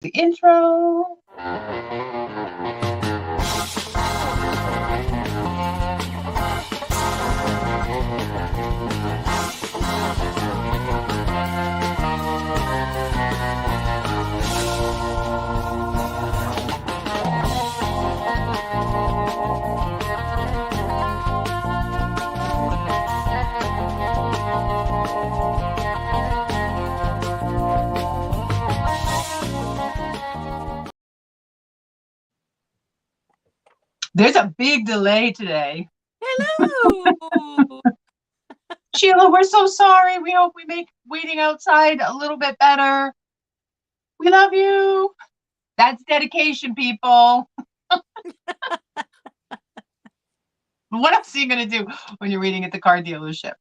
The intro. There's a big delay today. Hello. Sheila, we're so sorry. We hope we make waiting outside a little bit better. We love you. That's dedication, people. What else are you going to do when you're waiting at the car dealership?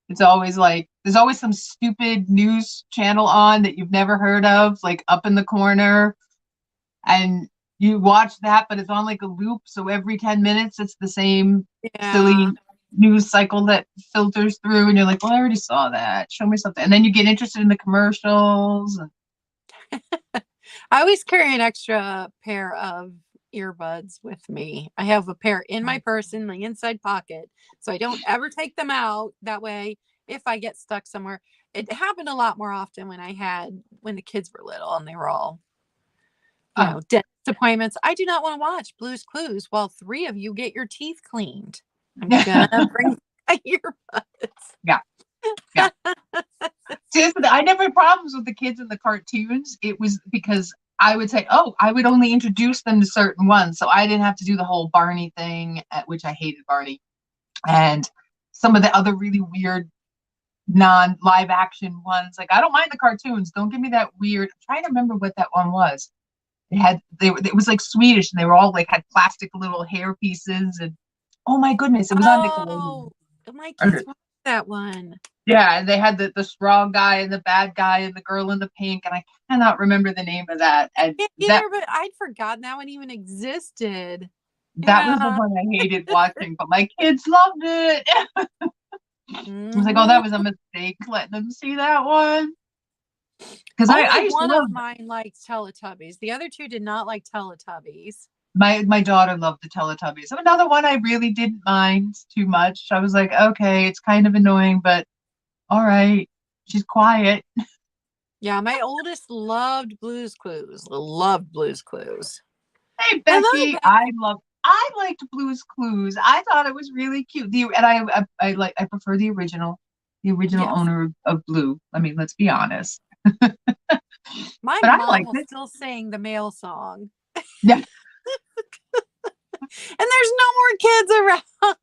It's always like, there's always some stupid news channel on that you've never heard of, like up in the corner. And you watch that, but it's on like a loop. So every 10 minutes, it's the same silly news cycle that filters through. And you're like, well, I already saw that. Show me something. And then you get interested in the commercials. I always carry an extra pair of earbuds with me. I have a pair in my purse in my inside pocket, so I don't ever take them out. That way, if I get stuck somewhere, it happened a lot more often when the kids were little and they were all, dentist appointments. I do not want to watch Blue's Clues while 3 of you get your teeth cleaned. I'm gonna bring my earbuds. Yeah. Seriously, I never had problems with the kids in the cartoons. It was because I would say, I would only introduce them to certain ones. So I didn't have to do the whole Barney thing, which I hated Barney. And some of the other really weird non-live action ones. Like, I don't mind the cartoons. Don't give me that weird. I'm trying to remember what that one was. It was like Swedish, and they were all like had plastic little hair pieces. And oh my goodness, it was on Nickelodeon. My kids watched that one. Yeah, and they had the strong guy and the bad guy and the girl in the pink, and I cannot remember the name of that. And but I'd forgotten that one even existed. That was the one I hated watching, but my kids loved it. I was like, that was a mistake letting them see that one. Because one of mine liked Teletubbies. The other 2 did not like Teletubbies. My daughter loved the Teletubbies. Another one I really didn't mind too much. I was like, okay, it's kind of annoying, but all right, she's quiet. Yeah, my oldest loved Blue's Clues. Loved Blue's Clues. Hey, Becky, I liked Blue's Clues. I thought it was really cute. I prefer the original owner of Blue. I mean, let's be honest. My mom will still sing the male song. Yeah. And there's no more kids around.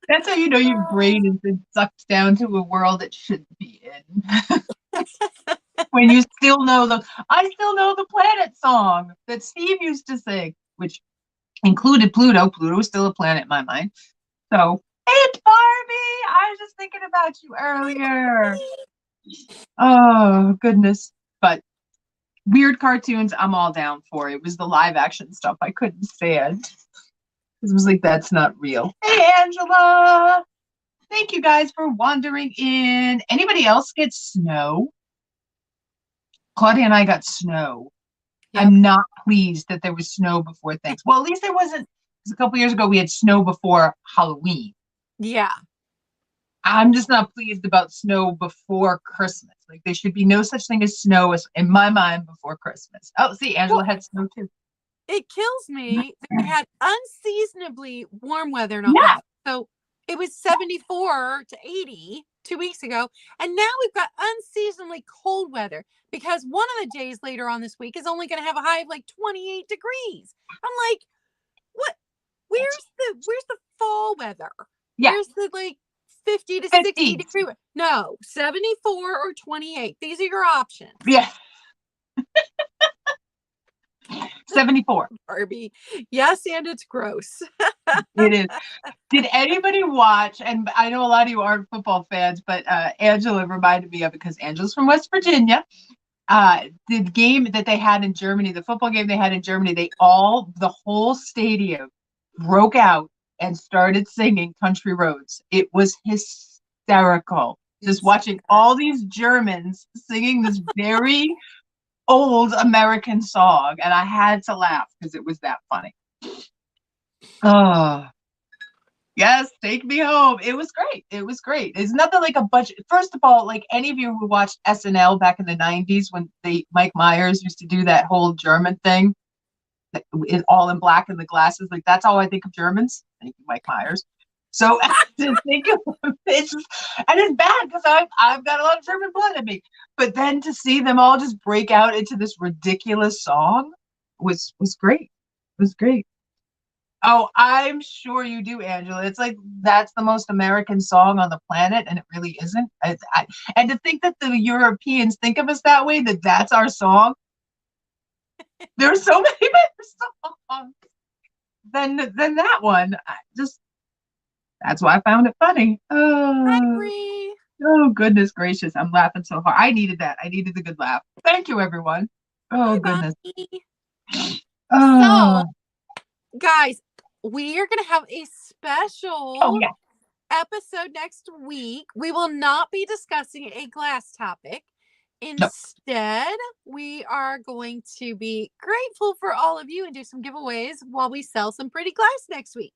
That's how you know your brain has been sucked down to a world it shouldn't be in. When you I still know the planet song that Steve used to sing, which included Pluto. Pluto was still a planet in my mind. So, hey, it's Barbie. I was just thinking about you earlier. Oh, goodness. But weird cartoons, I'm all down for. It was the live action stuff I couldn't stand. It was like, that's not real. Hey, Angela. Thank you guys for wandering in. Anybody else get snow? Claudia and I got snow. Yep. I'm not pleased that there was snow before things. Well, at least there wasn't, because a couple years ago we had snow before Halloween. Yeah. I'm just not pleased about snow before Christmas. Like, there should be no such thing as snow in my mind before Christmas. Oh, see, Angela had snow too. It kills me that we had unseasonably warm weather in Ohio. So it was 74 to 80 2 weeks ago. And now we've got unseasonably cold weather because one of the days later on this week is only going to have a high of like 28 degrees. I'm like, what? Where's the fall weather? Yeah. Where's the like 50 to 60 degree? No, 74 or 28. These are your options. Yeah. 74. Barbie. Yes, and it's gross. It is. Did anybody watch, and I know a lot of you aren't football fans, but Angela reminded me of it because Angela's from West Virginia. The game that they had in Germany, the football game they had in Germany, the whole stadium broke out and started singing Country Roads. It was hysterical. Just watching all these Germans singing this very old American song, and I had to laugh because it was that funny. Oh, yes, take me home. It was great. It was great. It's nothing like a budget. First of all, like any of you who watched SNL back in the 90s when Mike Myers used to do that whole German thing, all in black and the glasses, like that's how I think of Germans. Thank you, Mike Myers. So to think of it's and it's bad because I've got a lot of German blood in me. But then to see them all just break out into this ridiculous song was great. It was great. Oh, I'm sure you do, Angela. It's like that's the most American song on the planet, and it really isn't. And to think that the Europeans think of us that way, that that's our song. There's so many better songs than that one. That's why I found it funny. I agree. Oh goodness gracious, I'm laughing so hard. I needed that. I needed the good laugh. Thank you, everyone. Oh Bye, goodness. Bonnie. Oh, So, guys, we are going to have a oh special yeah. episode next week. We will not be discussing a glass topic. No. Instead, we are going to be grateful for all of you and do some giveaways while we sell some pretty glass next week.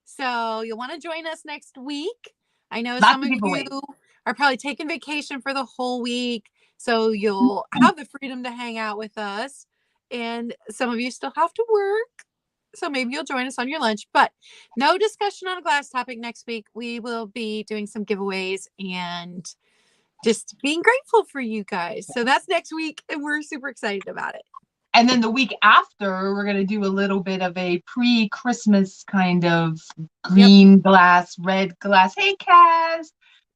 So you'll want to join us next week. I know Lots some of of giveaways. you are probably taking vacation for the whole week, so you'll have the freedom to hang out with us. And some of you still have to work, so maybe you'll join us on your lunch. But no discussion on a glass topic next week. We will be doing some giveaways and just being grateful for you guys. So that's next week, and we're super excited about it. And then the week after, we're going to do a little bit of a pre-Christmas kind of green glass, red glass. Hey, Kaz.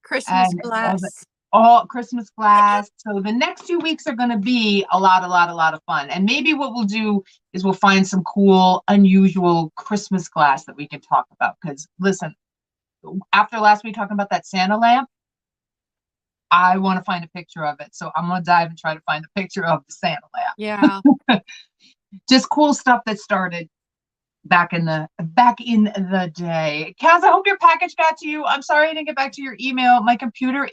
Christmas And glass. all Christmas glass. So the next 2 weeks are going to be a lot of fun. And maybe what we'll do is we'll find some cool, unusual Christmas glass that we can talk about. Because listen, after last week talking about that Santa lamp, I want to find a picture of it. So I'm going to dive and try to find a picture of the Santa lamp. Yeah. Just cool stuff that started back in the day. Kaz, I hope your package got to you. I'm sorry I didn't get back to your email. My computer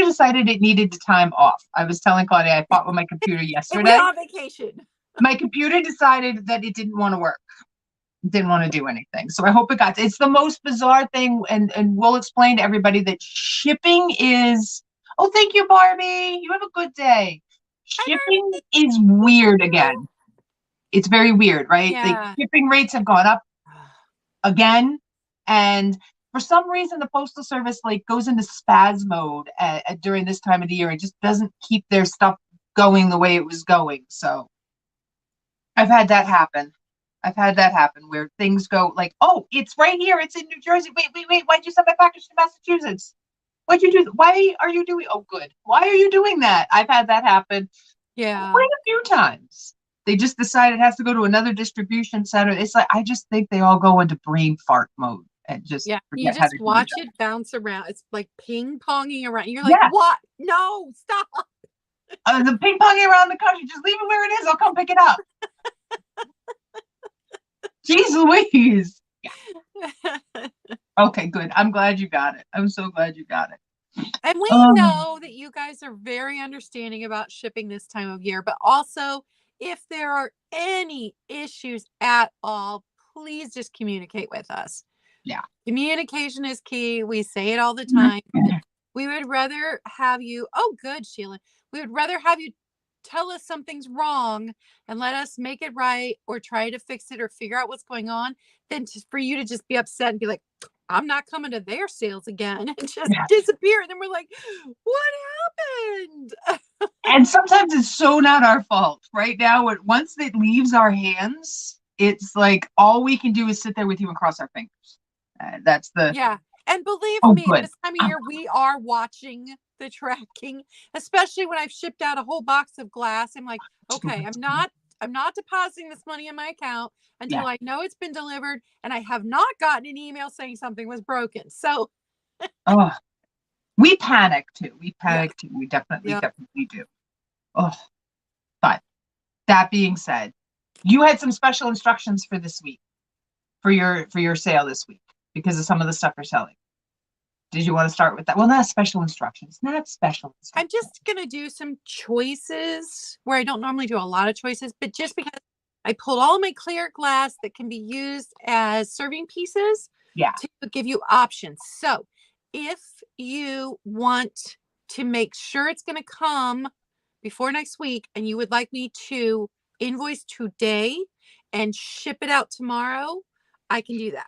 decided it needed time off. I was telling Claudia I fought with my computer yesterday. It went on vacation. My computer decided that it didn't want to work. Didn't want to do anything. So I hope it got. It's the most bizarre thing, and we'll explain to everybody that shipping is. Oh, thank you, Barbie. You have a good day. Shipping is weird again. It's very weird, right? Yeah. Like shipping rates have gone up again, and for some reason the postal service like goes into spaz mode during this time of the year and just doesn't keep their stuff going the way it was going. So I've had that happen where things go like, oh, it's right here, it's in New Jersey. Wait, why'd you send my package to Massachusetts? Why'd you do? Why are you doing? Oh, good. Why are you doing that? I've had that happen. Yeah. Quite a few times. They just decide it has to go to another distribution center. It's like I just think they all go into brain fart mode and just you just watch it bounce around. It's like ping ponging around. You're like, what? No, stop. The ping ponging around the country. Just leave it where it is. I'll come pick it up. Jeez Louise. Yeah. Okay, good. I'm glad you got it. I'm so glad you got it. And we know that you guys are very understanding about shipping this time of year, but also if there are any issues at all, please just communicate with us. Yeah. Communication is key. We say it all the time. We would rather have you, oh, good, Sheila. We would rather have you tell us something's wrong and let us make it right or try to fix it or figure out what's going on than for you to just be upset and be like, I'm not coming to their sales again and just disappear. And then we're like, what happened? And sometimes it's so not our fault. Right now, once it leaves our hands, it's like all we can do is sit there with you and cross our fingers. That's the And believe me, good. This time of year we are watching the tracking, especially when I've shipped out a whole box of glass. I'm like, okay, I'm not depositing this money in my account until I know it's been delivered, and I have not gotten an email saying something was broken. So we panic too. We definitely do. Oh, but that being said, you had some special instructions for this week, for your sale this week, because of some of the stuff you're selling. Did you want to start with that? Well, not special instructions, not special I'm instructions. just going to do some choices where I don't normally do a lot of choices, but just because I pulled all my clear glass that can be used as serving pieces Yeah. to give you options. So if you want to make sure it's going to come before next week and you would like me to invoice today and ship it out tomorrow, I can do that.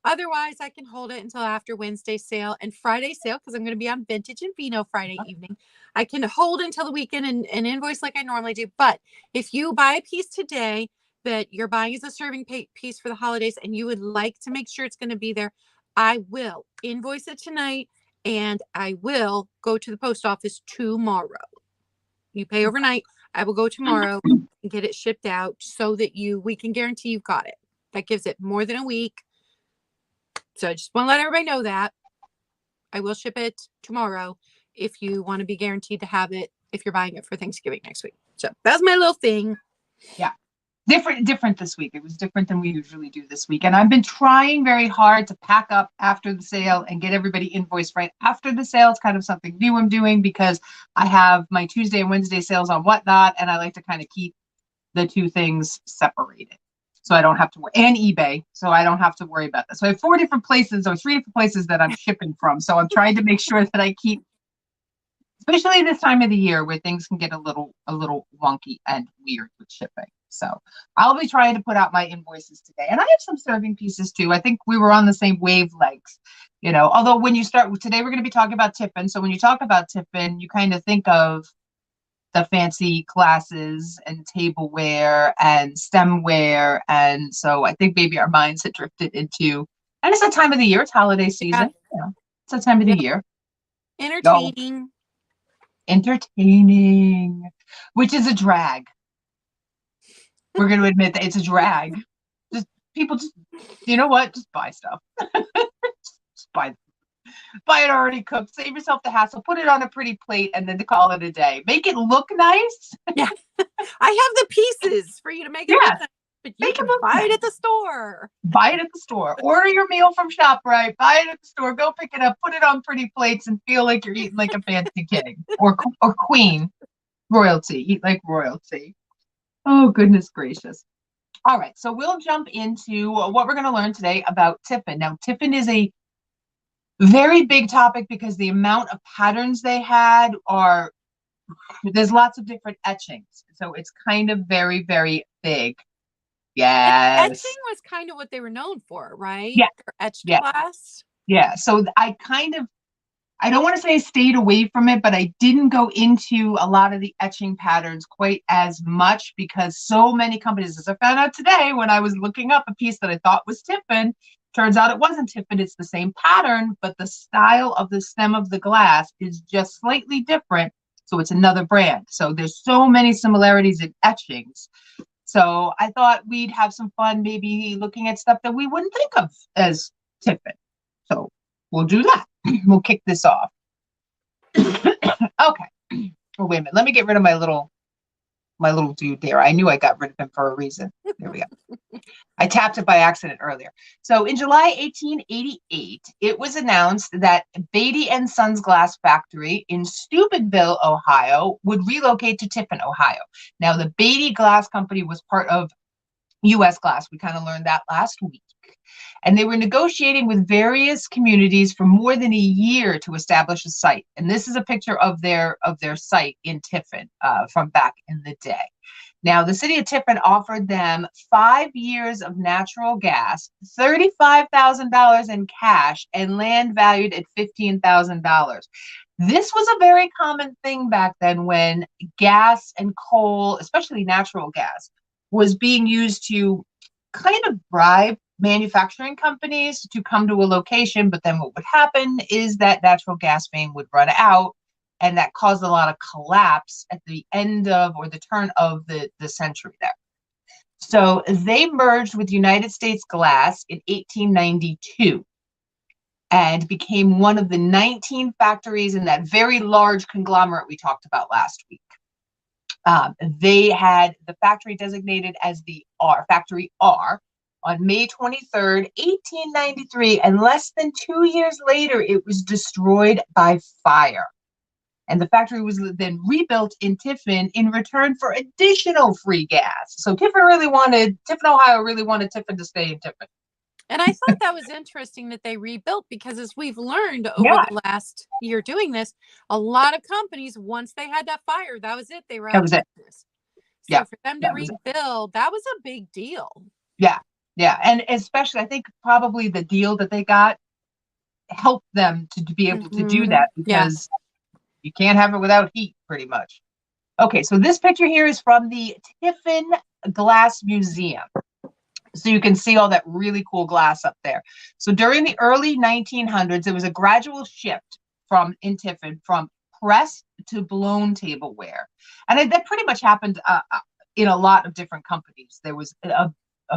Otherwise, I can hold it until after Wednesday sale and Friday sale because I'm going to be on Vintage and Vino Friday evening. I can hold until the weekend and invoice like I normally do. But if you buy a piece today that you're buying as a serving piece for the holidays and you would like to make sure it's going to be there, I will invoice it tonight and I will go to the post office tomorrow. You pay overnight. I will go tomorrow and get it shipped out so that we can guarantee you've got it. That gives it more than a week. So I just want to let everybody know that I will ship it tomorrow if you want to be guaranteed to have it if you're buying it for Thanksgiving next week. So that's my little thing. Yeah. Different this week. It was different than we usually do this week. And I've been trying very hard to pack up after the sale and get everybody invoiced right after the sale. It's kind of something new I'm doing because I have my Tuesday and Wednesday sales on Whatnot, and I like to kind of keep the two things separated. So I don't have to worry, and eBay, so I don't have to worry about that. So I have 3 different places that I'm shipping from. So I'm trying to make sure that I keep, especially this time of the year where things can get a little wonky and weird with shipping. So I'll be trying to put out my invoices today. And I have some serving pieces too. I think we were on the same wavelengths, although when you start today, we're going to be talking about Tiffin. So when you talk about Tiffin, you kind of think of the fancy glasses and tableware and stemware. And so I think maybe our minds had drifted into, and it's that time of the year, it's holiday season. Yeah. It's that time of the year. Entertaining. Entertaining, which is a drag. We're going to admit that it's a drag. People you know what? Just buy stuff. Just buy it already cooked. Save yourself the hassle. Put it on a pretty plate and then call it a day. Make it look nice. Yeah. I have the pieces for you to make it look nice, but you can buy it at the store. Buy it at the store. Order your meal from ShopRite. Buy it at the store. Go pick it up. Put it on pretty plates and feel like you're eating like a fancy king or queen. Royalty. Eat like royalty. Oh, goodness gracious. All right. So we'll jump into what we're going to learn today about Tiffin. Now, Tiffin is a very big topic because the amount of patterns they had there's lots of different etchings. So it's kind of very, very big. Yes. And etching was kind of what they were known for, right? Yeah. Their etched glass. Yeah. So I don't want to say I stayed away from it, but I didn't go into a lot of the etching patterns quite as much because so many companies, as I found out today when I was looking up a piece that I thought was Tiffin, turns out it wasn't Tiffin. It's the same pattern, but the style of the stem of the glass is just slightly different. So it's another brand. So there's so many similarities in etchings. So I thought we'd have some fun maybe looking at stuff that we wouldn't think of as Tiffin. So we'll do that. We'll kick this off. Okay. Oh, wait a minute. Let me get rid of my little dude there. I knew I got rid of him for a reason. There we go. I tapped it by accident earlier. So in July 1888, it was announced that Beatty and Sons Glass Factory in Steubenville, Ohio, would relocate to Tiffin, Ohio. Now, the Beatty Glass Company was part of U.S. Glass. We kind of learned that last week. And they were negotiating with various communities for more than a year to establish a site. And this is a picture of their site in Tiffin from back in the day. Now, the city of Tiffin offered them 5 years of natural gas, $35,000 in cash, and land valued at $15,000. This was a very common thing back then when gas and coal, especially natural gas, was being used to kind of bribe manufacturing companies to come to a location. But then what would happen is that natural gas main would run out, and that caused a lot of collapse at the end of or the turn of the century there. So they merged with United States Glass in 1892 and became one of the 19 factories in that very large conglomerate we talked about last week. They had the factory designated as the Factory R, on May 23rd, 1893, and less than 2 years later, it was destroyed by fire. And the factory was then rebuilt in Tiffin in return for additional free gas. So Tiffin, Ohio really wanted Tiffin to stay in Tiffin. And I thought that was interesting that they rebuilt, because as we've learned over the last year doing this, a lot of companies, once they had that fire, that was it. They were out of business. So for them to rebuild, that was a big deal. Yeah. Yeah. And especially, I think probably the deal that they got helped them to be able to do that, because you can't have it without heat, pretty much. Okay, so this picture here is from the Tiffin Glass Museum. So you can see all that really cool glass up there. So during the early 1900s, there was a gradual shift in Tiffin from pressed to blown tableware. And that pretty much happened in a lot of different companies. There was a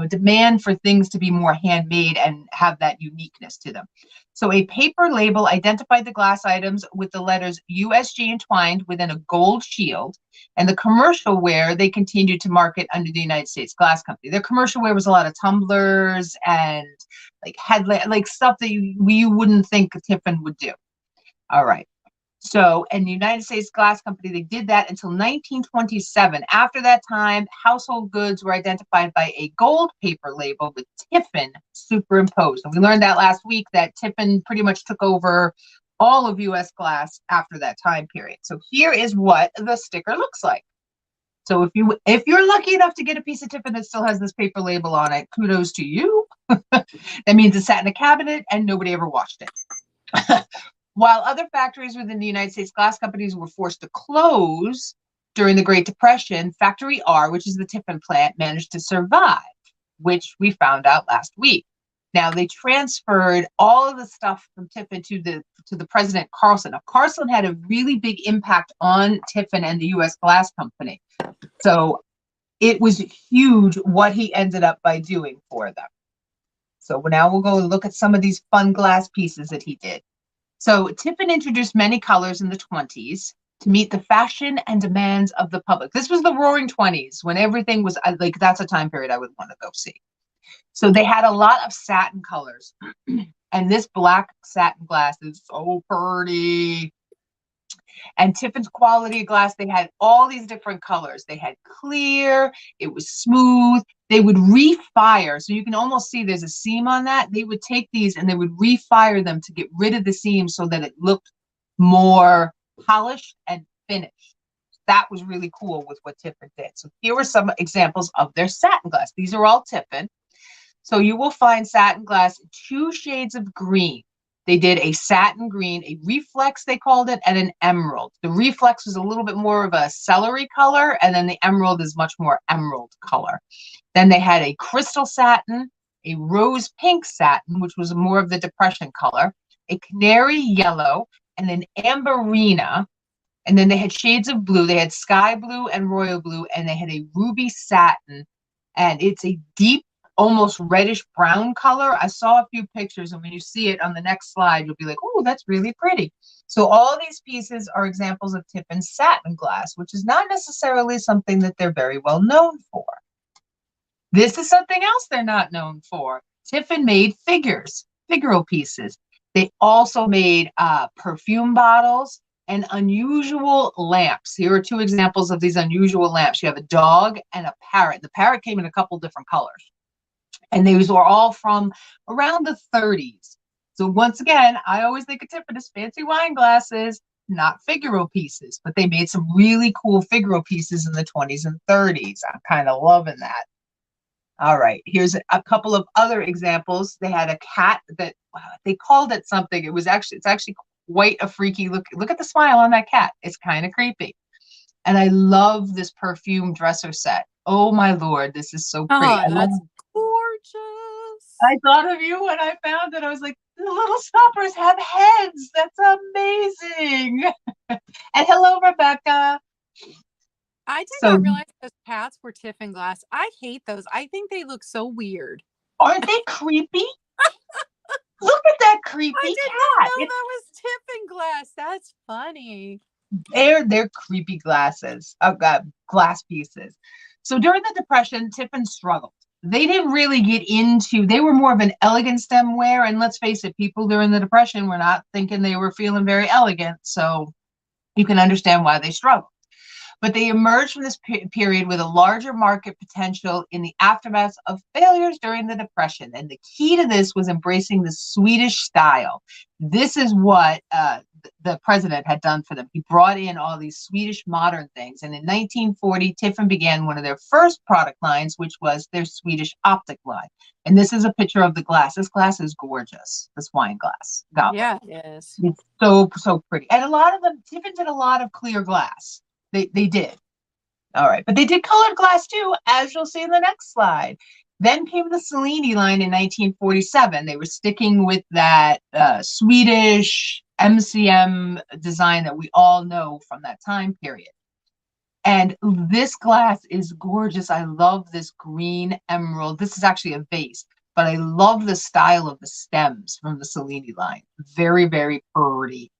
demand for things to be more handmade and have that uniqueness to them. So a paper label identified the glass items with the letters USG entwined within a gold shield, and the commercial ware they continued to market under the United States Glass Company. Their commercial ware was a lot of tumblers and like stuff that you wouldn't think Tiffin would do. All right. So, in the United States Glass Company, they did that until 1927. After that time, household goods were identified by a gold paper label with Tiffin superimposed. And we learned that last week, that Tiffin pretty much took over all of U.S. glass after that time period. So here is what the sticker looks like. So if you're lucky enough to get a piece of Tiffin that still has this paper label on it, kudos to you. That means it sat in a cabinet and nobody ever washed it. While other factories within the United States Glass Companies were forced to close during the Great Depression, Factory R, which is the Tiffin plant, managed to survive, which we found out last week. Now, they transferred all of the stuff from Tiffin to the President Carlson. Now, Carlson had a really big impact on Tiffin and the U.S. Glass Company. So it was huge what he ended up by doing for them. So now we'll go and look at some of these fun glass pieces that he did. So Tiffin introduced many colors in the 20s to meet the fashion and demands of the public. This was the roaring 20s, when everything was like, that's a time period I would want to go see. So they had a lot of satin colors. And this black satin glass is so pretty. And Tiffin's quality of glass, they had all these different colors. They had clear, it was smooth. They would refire. So you can almost see there's a seam on that. They would take these and they would refire them to get rid of the seam so that it looked more polished and finished. That was really cool with what Tiffin did. So here were some examples of their satin glass. These are all Tiffin. So you will find satin glass in 2 shades of green. They did a satin green, a reflex, they called it, and an emerald. The reflex was a little bit more of a celery color, and then the emerald is much more emerald color. Then they had a crystal satin, a rose pink satin, which was more of the Depression color, a canary yellow, and an amberina. And then they had shades of blue. They had sky blue and royal blue, and they had a ruby satin. And it's a deep, almost reddish brown color. I saw a few pictures, and when you see it on the next slide, you'll be like, oh, that's really pretty. So all these pieces are examples of Tiffin's satin glass, which is not necessarily something that they're very well known for. This is something else they're not known for. Tiffin made figural pieces. They also made perfume bottles and unusual lamps. Here are 2 examples of these unusual lamps. You have a dog and a parrot. The parrot came in a couple different colors. And these were all from around the 30s. So once again, I always think of Tiffin as fancy wine glasses, not figural pieces. But they made some really cool figural pieces in the 20s and 30s. I'm kind of loving that. All right, here's a couple of other examples. They had a cat that they called it something. It's actually quite a freaky look. Look at the smile on that cat. It's kind of creepy. And I love this perfume dresser set. Oh my Lord, this is so pretty. Oh, that's gorgeous. I thought of you when I found it. I was like, the little stoppers have heads. That's amazing. And hello, Rebecca. I did not realize those cats were Tiffin glass. I hate those. I think they look so weird. Aren't they creepy? Look at that creepy cat. I did not know that was Tiffin glass. That's funny. They're creepy glasses. Glass pieces. So during the Depression, Tiffin struggled. they didn't really get into, they were more of an elegant stemware. And let's face it, people during the Depression were not thinking they were feeling very elegant. So you can understand why they struggled. But they emerged from this period with a larger market potential in the aftermath of failures during the Depression. And the key to this was embracing the Swedish style. This is what the president had done for them. He brought in all these Swedish modern things. And in 1940, Tiffin began one of their first product lines, which was their Swedish optic line. And this is a picture of the glass. This glass is gorgeous, this wine glass. Goblet. Yeah, it is. It's so, so pretty. And a lot of them, Tiffin did a lot of clear glass. They did. All right. But they did colored glass too, as you'll see in the next slide. Then came the Cellini line in 1947. They were sticking with that Swedish MCM design that we all know from that time period. And this glass is gorgeous. I love this green emerald. This is actually a vase, but I love the style of the stems from the Cellini line. Very, very pretty.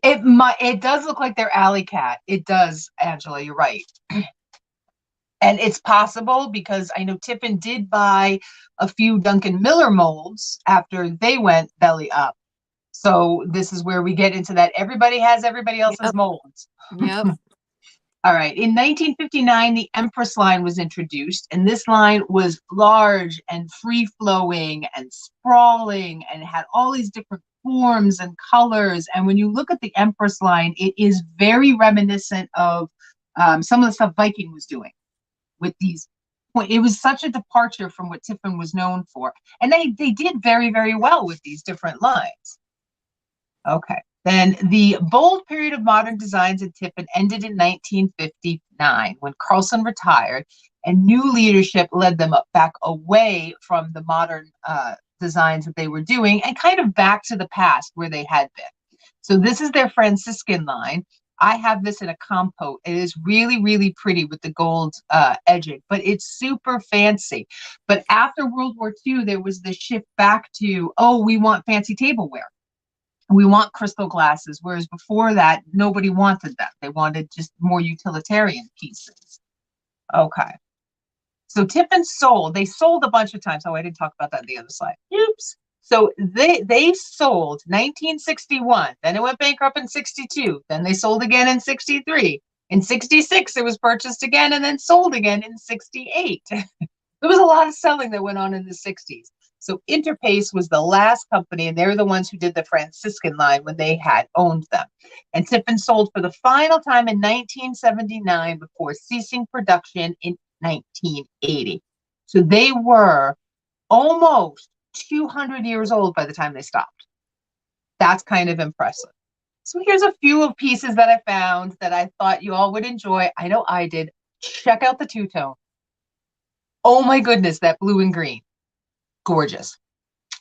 It does look like their alley cat. It does, Angela, you're right. And it's possible because I know Tiffin did buy a few Duncan Miller molds after they went belly up. So this is where we get into that. Everybody has everybody else's molds. Yep. All right. In 1959, the Empress line was introduced, and this line was large and free-flowing and sprawling and had all these different forms and colors. And when you look at the Empress line, it is very reminiscent of some of the stuff Viking was doing with these. It was such a departure from what Tiffin was known for. And they did very, very well with these different lines. Okay. Then the bold period of modern designs at Tiffin ended in 1959 when Carlson retired and new leadership led them back away from the modern designs that they were doing and kind of back to the past where they had been. So this is their Franciscan line. I have this in a compote. It is really, really pretty with the gold edging, but it's super fancy. But after World War II, there was the shift back to, oh, we want fancy tableware. We want crystal glasses, whereas before that, nobody wanted that. They wanted just more utilitarian pieces. Okay. So Tiffin sold. They sold a bunch of times. Oh, I didn't talk about that on the other slide. Oops. So they sold 1961. Then it went bankrupt in 62. Then they sold again in 63. In 66, it was purchased again and then sold again in 68. There was a lot of selling that went on in the 60s. So Interpace was the last company, and they were the ones who did the Franciscan line when they had owned them. And Tiffin sold for the final time in 1979 before ceasing production in 1980. So they were almost 200 years old by the time they stopped. That's kind of impressive. So here's a few of pieces that I found that I thought you all would enjoy. I know I did. Check out the two-tone. Oh my goodness, that blue and green. Gorgeous.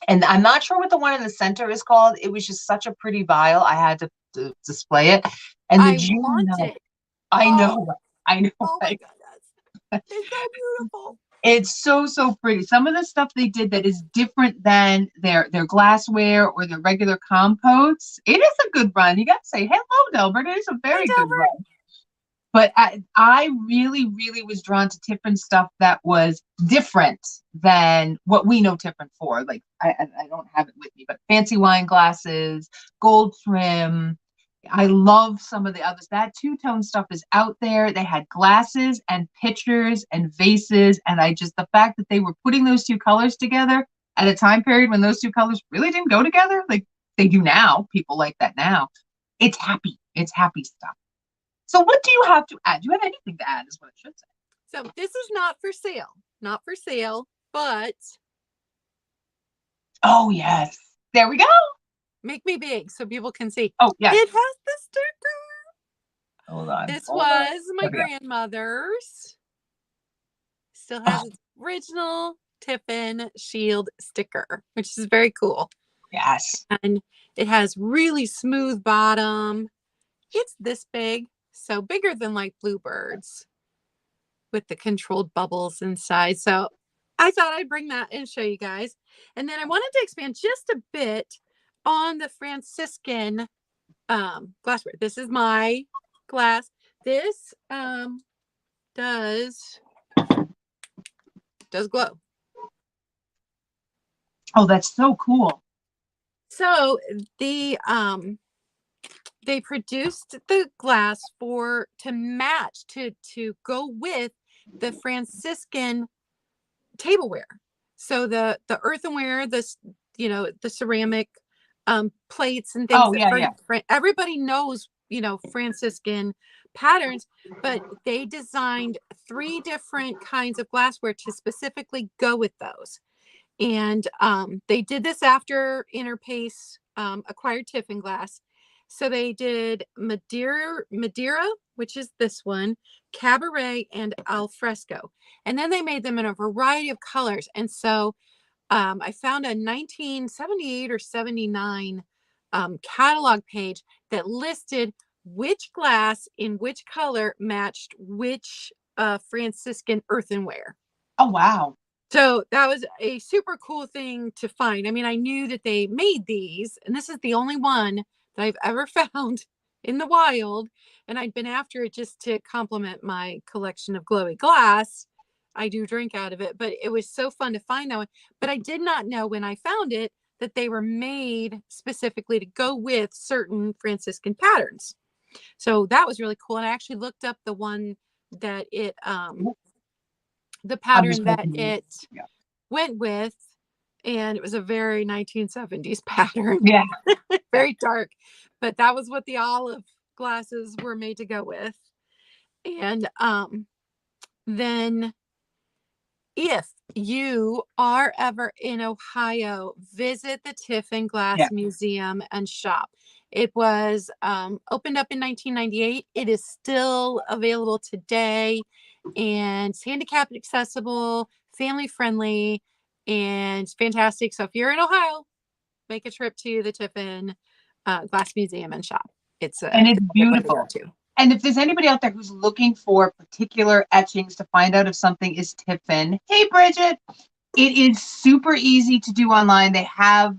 And I'm not sure what the one in the center is called. It was just such a pretty vial. I had to display it. And the I know. Oh my goodness. It's so beautiful. It's so, so pretty. Some of the stuff they did that is different than their glassware or their regular compotes. It is a good run. You got to say, hello, Delbert. It is a very good run. But I really, really was drawn to Tiffin stuff that was different than what we know Tiffin for. Like, I don't have it with me, but fancy wine glasses, gold trim. I love some of the others. That two-tone stuff is out there. They had glasses and pitchers and vases. And the fact that they were putting those two colors together at a time period when those two colors really didn't go together, like they do now. People like that now. It's happy. It's happy stuff. So what do you have to add? Do you have anything to add is what I should say. So this is not for sale, but. Oh, yes. There we go. Make me big so people can see. Oh, yeah. It has the sticker. Hold on. This was my grandmother's. Still has its original Tiffin shield sticker, which is very cool. Yes. And it has really smooth bottom. It's this big. So bigger than like bluebirds with the controlled bubbles inside. So I thought I'd bring that and show you guys. And then I wanted to expand just a bit on the Franciscan glassware. This is my glass. This does glow. Oh, that's so cool. So the they produced the glass for to match to go with the Franciscan tableware. So the earthenware, this the ceramic plates and things Oh, that yeah, yeah. everybody knows, Franciscan patterns, but they designed 3 different kinds of glassware to specifically go with those. And they did this after Interpace acquired Tiffin glass. So they did Madeira, which is this one, Cabaret, and Al Fresco. And then they made them in a variety of colors. And so I found a 1978 or 79 catalog page that listed which glass in which color matched which Franciscan earthenware. Oh, wow. So that was a super cool thing to find. I mean, I knew that they made these, and this is the only one that I've ever found in the wild. And I'd been after it just to complement my collection of glowy glass. I do drink out of it, but it was so fun to find that one. But I did not know when I found it that they were made specifically to go with certain Franciscan patterns. So that was really cool. And I actually looked up the one that the I'm just pattern that making, it yeah. went with, and it was a very 1970s pattern. Yeah. Very dark, but that was what the olive glasses were made to go with. And then if you are ever in Ohio, visit the Tiffin Yeah. Glass Museum and shop. It was opened up in 1998. It is still available today, and it's handicapped accessible, family friendly, and fantastic. So if you're in Ohio, make a trip to the Tiffin Glass Museum and shop. It's And it's a good one to go beautiful. to. And if there's anybody out there who's looking for particular etchings to find out if something is Tiffin, hey, Bridget, it is super easy to do online. They have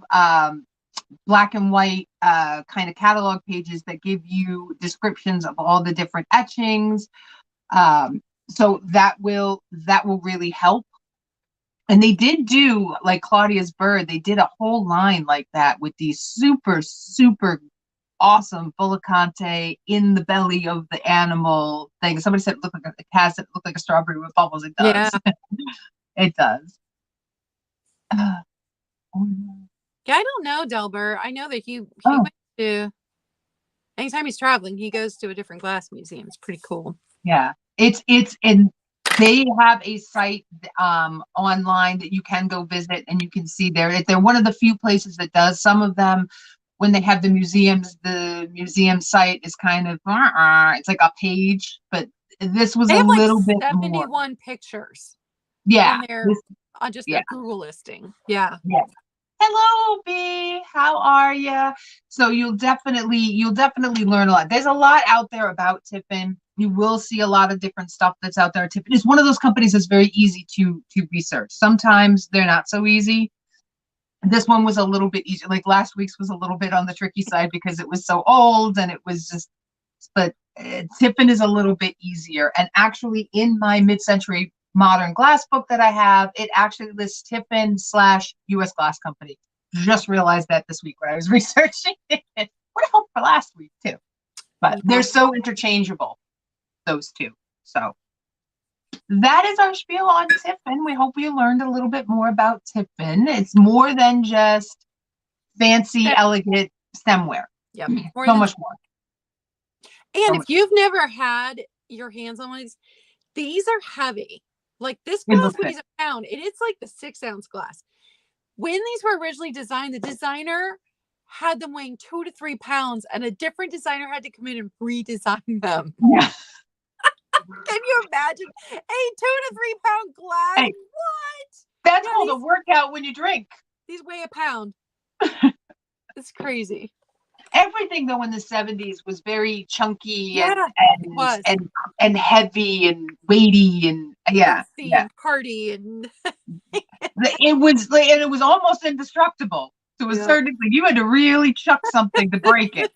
black and white kind of catalog pages that give you descriptions of all the different etchings. So that will really help. And they did do, like Claudia's bird, they did a whole line like that with these super, super awesome Volcante in the belly of the animal thing. Somebody said it looked like a cat, said it looked like a strawberry with bubbles. It does. Yeah. It does. Yeah, I don't know, Delbert. I know that he Oh, went to, anytime he's traveling, he goes to a different glass museum. It's pretty cool. yeah. It's and they have a site online that you can go visit and you can see there. They're one of the few places that does. Some of them, when they have the museum site is kind of it's like a page, but this was They a have like little bit more. 71 pictures Yeah. on their on just Yeah. their Google listing. Yeah. Yeah. Hello, B. How are you? So you'll definitely learn a lot. There's a lot out there about Tiffin. You will see a lot of different stuff that's out there. Tiffin is one of those companies that's very easy to research. Sometimes they're not so easy. This one was a little bit easier. Like last week's was a little bit on the tricky side because it was so old and it was just. But Tiffin is a little bit easier. And actually, in my mid-century modern glass book that I have, it actually lists Tiffin / U.S. Glass Company. Just realized that this week when I was researching it. Would have helped for last week too. But they're so interchangeable, those two. So that is our spiel on Tiffin. We hope you learned a little bit more about Tiffin. It's more than just fancy, elegant stemware. Yep. So much more. And if you've never had your hands on one of these are heavy. Like this It glass looks weighs a pound, and it's like the 6-ounce glass. When these were originally designed, the designer had them weighing 2 to 3 pounds, and a different designer had to come in and redesign them. Yeah. Can you imagine a 2 to 3 pound glass? Hey, what? That's called a workout when you drink. These weigh a pound. It's crazy. Everything though in the 70s was very chunky and heavy and weighty and and party and it was almost indestructible to a certain degree. You had to really chuck something to break it.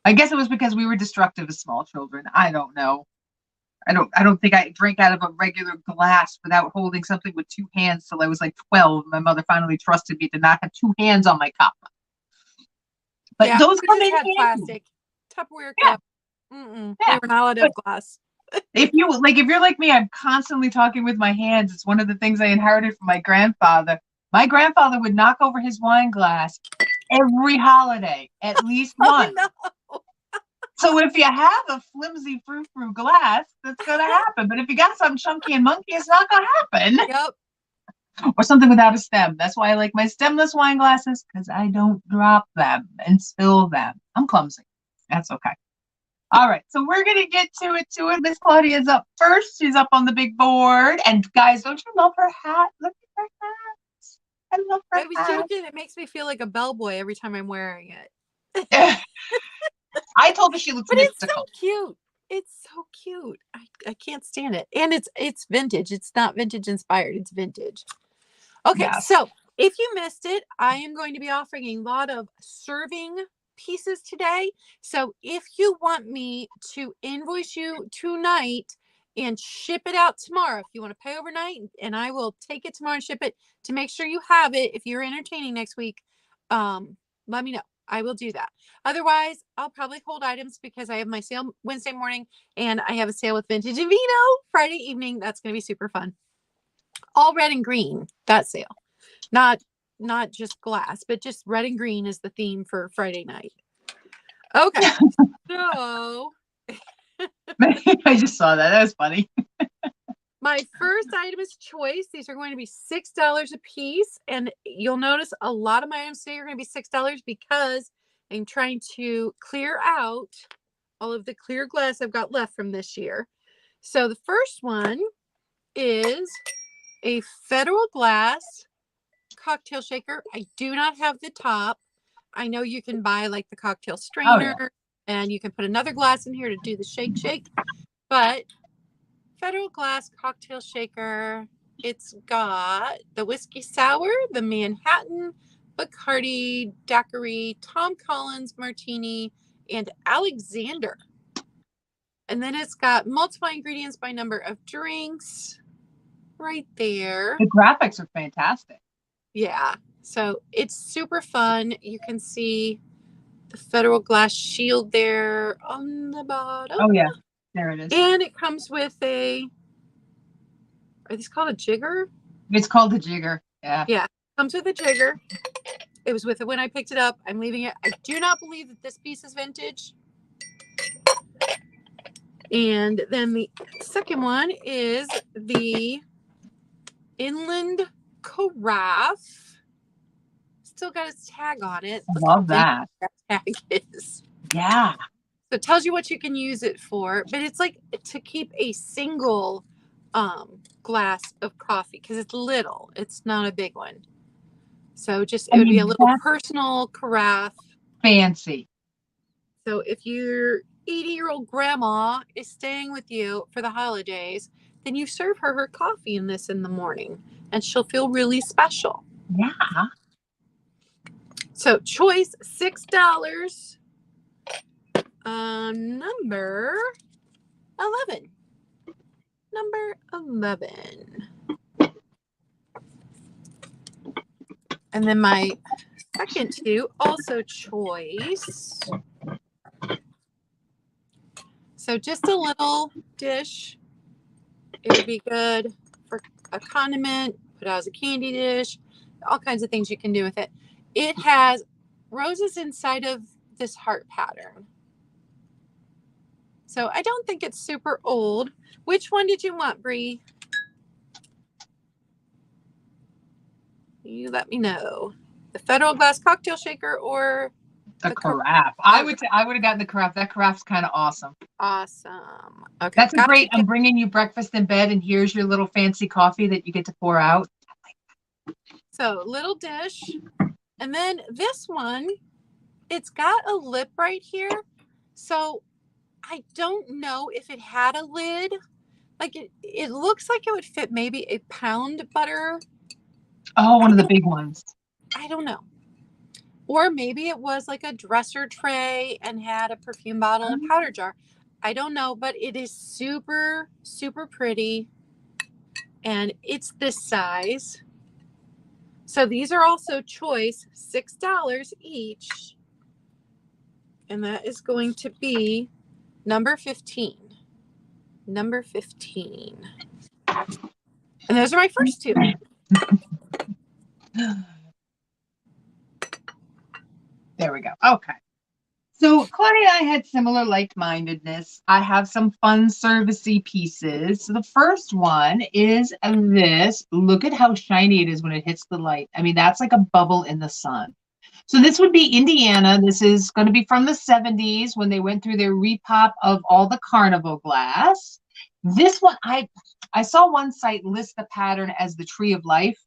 I guess it was because we were destructive as small children. I don't know. I don't think I drank out of a regular glass without holding something with two hands till I was like 12. My mother finally trusted me to not have two hands on my cup. But Yeah, those we come just in had handy. plastic Tupperware Yeah. cup. We Yeah. were not out of glass. If you're like me, I'm constantly talking with my hands. It's one of the things I inherited from my grandfather. My grandfather would knock over his wine glass every holiday, at least Oh once. no. So if you have a flimsy frou-frou glass, that's gonna happen. But if you got something chunky and monkey, it's not gonna happen. Yep. Or something without a stem. That's why I like my stemless wine glasses, because I don't drop them and spill them. I'm clumsy. That's okay. All right, so we're gonna get to it. Miss Claudia's up first. She's up on the big board. And guys, don't you love her hat? Look at her hat. I love her I was hat. joking. It makes me feel like a bellboy every time I'm wearing it. I told her she looks But it's so mystical. cute. It's so cute. I can't stand it. And it's vintage. It's not vintage inspired. It's vintage. Okay, Yes. so if you missed it, I am going to be offering a lot of serving pieces today. So if you want me to invoice you tonight and ship it out tomorrow, if you want to pay overnight, and I will take it tomorrow and ship it to make sure you have it. If you're entertaining next week, let me know. I will do that. Otherwise, I'll probably hold items because I have my sale Wednesday morning and I have a sale with Vintage and Vino Friday evening. That's going to be super fun. All red and green, that sale. Not just glass, but just red and green is the theme for Friday night. Okay. So I just saw that. That was funny. my first item is choice. These are going to be $6 a piece. And you'll notice a lot of my items today are going to be $6 because I'm trying to clear out all of the clear glass I've got left from this year. So the first one is a Federal Glass cocktail shaker. I do not have the top. I know you can buy like the cocktail strainer and you can put another glass in here to do the shake, but Federal Glass cocktail shaker. It's got the whiskey sour, the Manhattan, Bacardi, Daiquiri, Tom Collins Martini, and Alexander. And then it's got multiple ingredients by number of drinks right there. The graphics are fantastic. Yeah. So it's super fun. You can see the Federal Glass shield there on the bottom. Oh, yeah. There it is. And it comes with are these called a jigger? It's called the jigger. Yeah. Yeah. Comes with a jigger. It was with it when I picked it up. I'm leaving it. I do not believe that this piece is vintage. And then the second one is the Inland Carafe. Still got its tag on it. I love that. Tag is. Yeah. So it tells you what you can use it for, but it's like to keep a single glass of coffee because it's little. It's not a big one. So just it would be a little personal carafe. Fancy. So if your 80-year-old grandma is staying with you for the holidays, then you serve her coffee in this in the morning and she'll feel really special. Yeah. So choice $6. Number 11. Number 11. And then my second two, also choice. So just a little dish. It would be good for a condiment, put out as a candy dish, all kinds of things you can do with it. It has roses inside of this heart pattern. So I don't think it's super old. Which one did you want, Bree? You let me know. The Federal Glass cocktail shaker or the carafe. I would have gotten the carafe. That carafe's kind of awesome. Awesome. Okay. That's a great. I'm bringing you breakfast in bed, and here's your little fancy coffee that you get to pour out. So little dish, and then this one, it's got a lip right here. So I don't know if it had a lid. Like it looks like it would fit maybe a pound butter. Oh, one of the big ones. I don't know. Or maybe it was like a dresser tray and had a perfume bottle and a powder jar. I don't know, but it is super, super pretty. And it's this size. So these are also choice, $6 each. And that is going to be number 15. Number 15. And those are my first two. There we go. Okay. So Claudia and I had similar like-mindedness. I have some fun servicey pieces. So the first one is this. Look at how shiny it is when it hits the light. I mean, that's like a bubble in the sun. So this would be Indiana. This is going to be from the 70s when they went through their repop of all the carnival glass. This one, I saw one site list the pattern as the tree of life.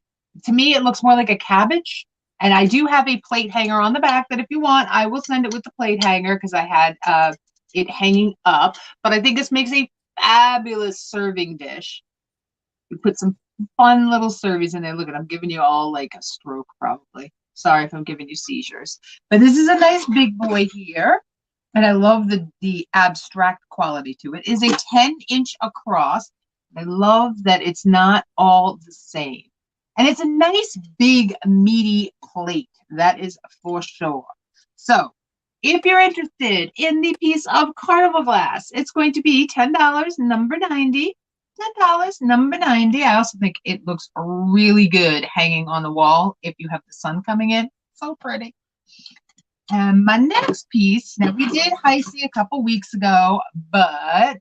To me, it looks more like a cabbage. And I do have a plate hanger on the back that if you want, I will send it with the plate hanger because I had it hanging up. But I think this makes a fabulous serving dish. You put some fun little servings in there. Look at, I'm giving you all like a stroke probably. Sorry if I'm giving you seizures. But this is a nice big boy here. And I love the abstract quality to it. It is a 10-inch across. I love that it's not all the same. And it's a nice, big, meaty plate. That is for sure. So if you're interested in the piece of carnival glass, it's going to be $10, number 90. $10, number 90. I also think it looks really good hanging on the wall if you have the sun coming in. So pretty. And my next piece, now we did Heisey a couple weeks ago, but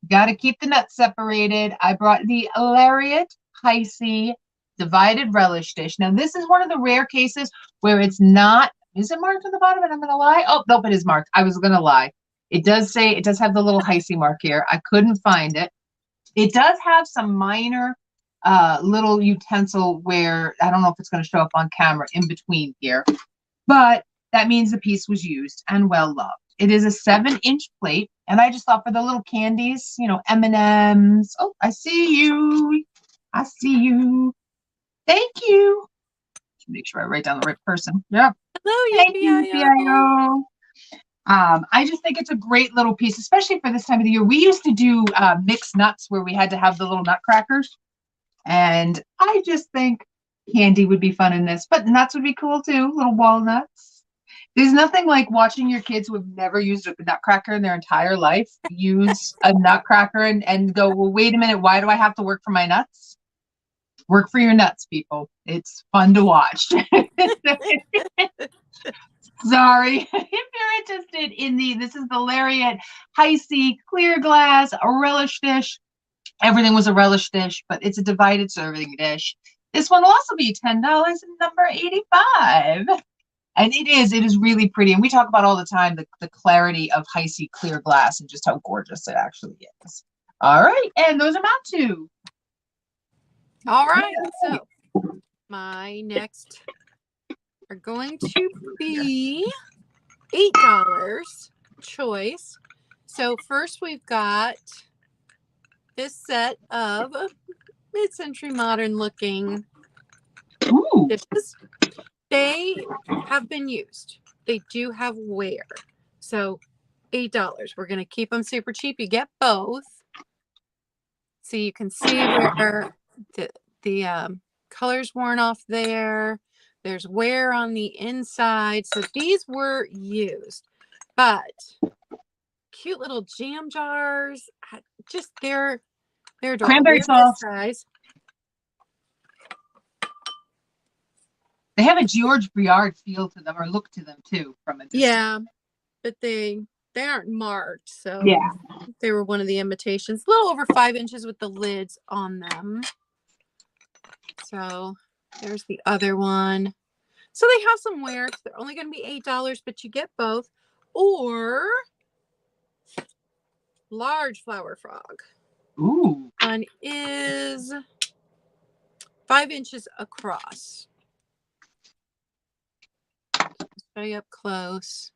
got to keep the nuts separated. I brought the Lariat Heisey divided relish dish. Now, this is one of the rare cases where it's not, is it marked on the bottom? And I'm going to lie. Oh, nope, it is marked. I was going to lie. It does say, it does have the little Heisey mark here. I couldn't find it. It does have some minor little utensil where, I don't know if it's going to show up on camera in between here, but that means the piece was used and well loved. It is a 7-inch plate. And I just thought for the little candies, you know, M&Ms. Oh, I see you. I see you. Thank you. Make sure I write down the right person. Yeah. Hello, Thank you, PIO. I just think it's a great little piece, especially for this time of the year. We used to do mixed nuts where we had to have the little nutcrackers. And I just think candy would be fun in this, but nuts would be cool too, little walnuts. There's nothing like watching your kids who have never used a nutcracker in their entire life use a nutcracker and go, well, wait a minute, why do I have to work for my nuts? Work for your nuts, people. It's fun to watch. Sorry. If you're interested in this is the Lariat Heisey clear glass, a relish dish. Everything was a relish dish, but it's a divided serving dish. This one will also be $10 and number 85. And it is really pretty. And we talk about all the time the clarity of Heisey clear glass and just how gorgeous it actually is. All right. And those are my two. All right. So my next are going to be $8 choice. So first we've got this set of mid-century modern looking dishes. They have been used. They do have wear. So $8. We're going to keep them super cheap. You get both. So you can see where the color's worn off there. There's wear on the inside. So these were used. But cute little jam jars. Just they're adorable. Cranberry sauce. Size. They have a George Briard feel to them or look to them too from a distance. Yeah, but they aren't marked. So yeah, they were one of the imitations. A little over 5 inches with the lids on them. So there's the other one. So they have some wear. They're only going to be $8, but you get both. Or large flower frog. Ooh. One is 5 inches across. Show you up close.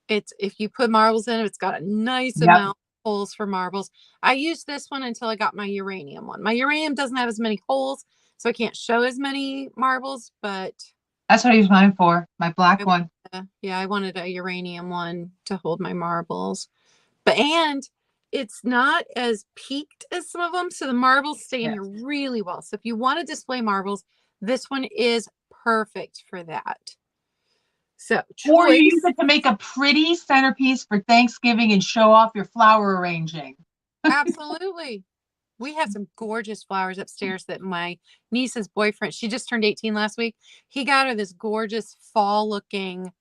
It's if you put marbles in it, it's got a nice amount of holes for marbles. I used this one until I got my uranium one. My uranium doesn't have as many holes, so I can't show as many marbles, but that's what I use mine for, my black one. Yeah, I wanted a uranium one to hold my marbles. and it's not as peaked as some of them, so the marbles stay in here really well. So if you want to display marbles, this one is perfect for that. So or you use it to make a pretty centerpiece for Thanksgiving and show off your flower arranging. Absolutely. We have some gorgeous flowers upstairs that my niece's boyfriend, she just turned 18 last week. He got her this gorgeous fall looking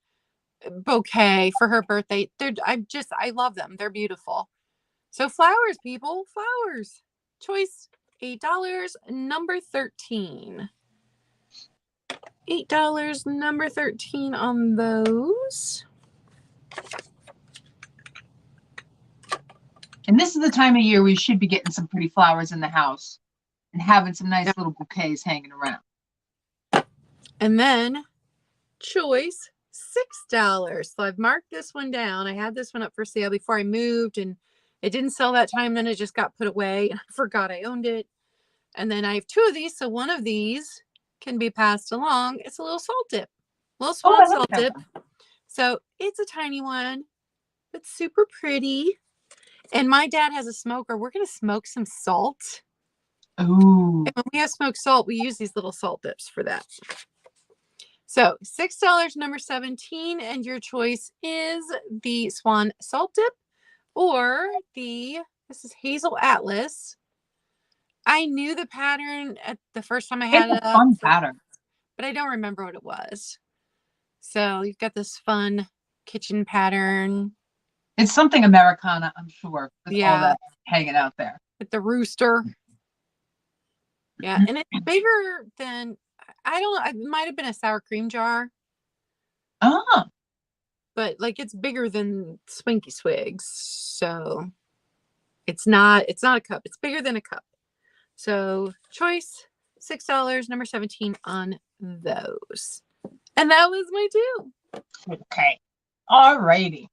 bouquet for her birthday. I love them. They're beautiful. So flowers, people, flowers. Choice $8, number 13. $8, number 13 on those. And this is the time of year we should be getting some pretty flowers in the house and having some nice little bouquets hanging around. And then choice $6. So I've marked this one down. I had this one up for sale before I moved, and it didn't sell that time. Then it just got put away. I forgot I owned it. And then I have 2 of these. So one of these can be passed along. It's a little salt dip, little swan salt dip. So it's a tiny one, but super pretty. And my dad has a smoker. We're going to smoke some salt. Ooh. And when we have smoked salt, we use these little salt dips for that. So $6, number 17. And your choice is the Swan Salt Dip or this is Hazel Atlas. I knew the pattern at the first time I had it up. It's a fun pattern. But I don't remember what it was. So you've got this fun kitchen pattern. It's something Americana, I'm sure, with all that hanging out there. With the rooster. Yeah, and it's bigger than, I don't know, it might have been a sour cream jar. Oh. But like it's bigger than Swinky Swigs. So it's not a cup. It's bigger than a cup. So choice $6, number 17 on those. And that was my 2. Okay. All righty.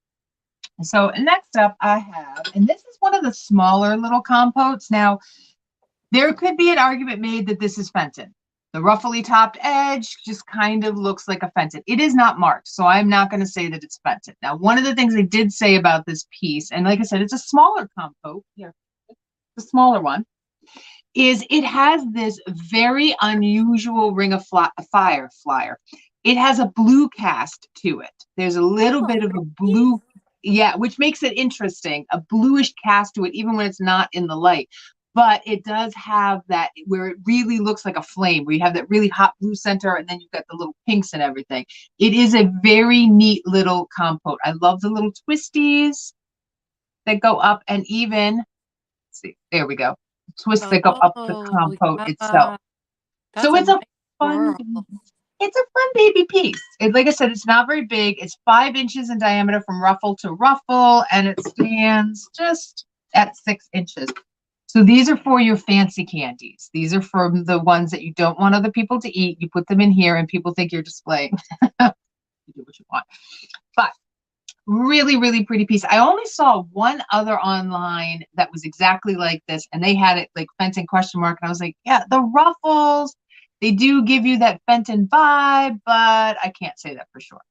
So next up I have, and this is one of the smaller little compotes. Now, there could be an argument made that this is Fenton. The ruffly topped edge just kind of looks like a Fenton. It is not marked, so I'm not going to say that it's Fenton. Now, one of the things I did say about this piece, and like I said, it's a smaller compote, here, the smaller one, is it has this very unusual Ring of Fire flyer. It has a blue cast to it. There's a little bit of a blue, which makes it interesting, a bluish cast to it, even when it's not in the light. But it does have that where it really looks like a flame, where you have that really hot blue center, and then you've got the little pinks and everything. It is a very neat little compote. I love the little twisties that go up, and even, see, there we go, twists that go up the compote itself. So it's a fun, it's a fun baby piece. Like I said, it's not very big. It's 5 inches in diameter from ruffle to ruffle, and it stands just at 6 inches. So these are for your fancy candies. These are for the ones that you don't want other people to eat. You put them in here and people think you're displaying. You do what you want. But really, really pretty piece. I only saw one other online that was exactly like this, and they had it like Fenton ? And I was like, yeah, the ruffles, they do give you that Fenton vibe, but I can't say that for sure.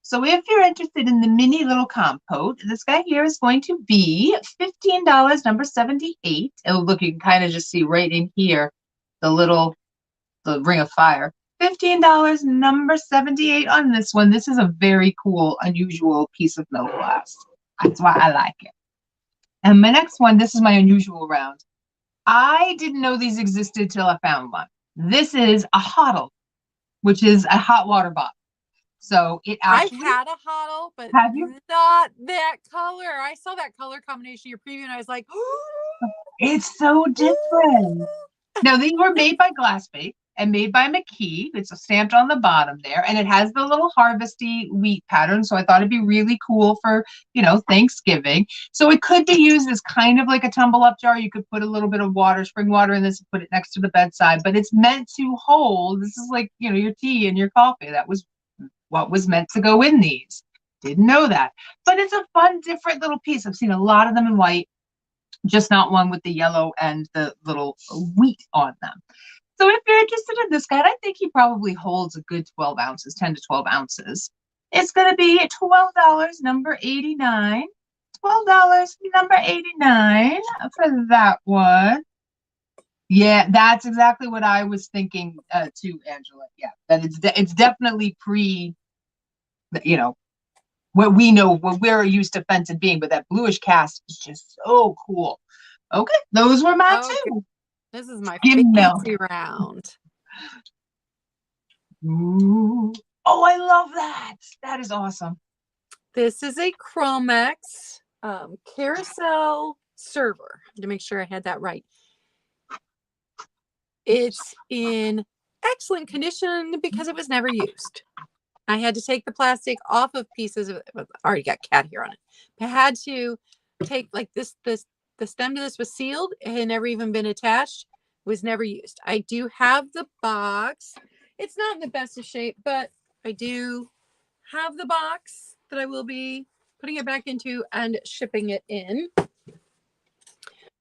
So if you're interested in the mini little compote, this guy here is going to be $15, number 78. Oh, look, you can kind of just see right in here, the Ring of Fire. $15, number 78 on this one. This is a very cool, unusual piece of metal glass. That's why I like it. And my next one, this is my unusual round. I didn't know these existed till I found one. This is a HODL, which is a hot water bottle. So it actually, I've had a HODL, but not that color. I saw that color combination in your preview, and I was like, it's so different. Now, these were made by Glassbake and made by McKee. It's stamped on the bottom there, and it has the little harvesty wheat pattern. So I thought it'd be really cool for, Thanksgiving. So it could be used as kind of like a tumble up jar. You could put a little bit of water, spring water in this, and put it next to the bedside, but it's meant to hold. This is like, your tea and your coffee. That was what was meant to go in these. Didn't know that. But it's a fun, different little piece. I've seen a lot of them in white, just not one with the yellow and the little wheat on them. So if you're interested in this guy, I think he probably holds a good 12 ounces, 10 to 12 ounces. It's going to be $12, number 89. $12, number 89 for that one. Yeah, that's exactly what I was thinking too, Angela. Yeah, that it's definitely pre, you know, what we know, what we're used to Fenton being, but that bluish cast is just so cool. Okay, those were my Okay. two. This is my Skim milk. fancy round. Ooh. Oh, I love that. That is awesome. This is a Chromex carousel server. To make sure I had that right. It's in excellent condition because it was never used. I had to take the plastic off of pieces of I already got cat hair on it. I had to take like this the stem to this was sealed. It had never even been attached, was never used. I do have the box. It's not in the best of shape, but I do have the box that I will be putting it back into and shipping it in.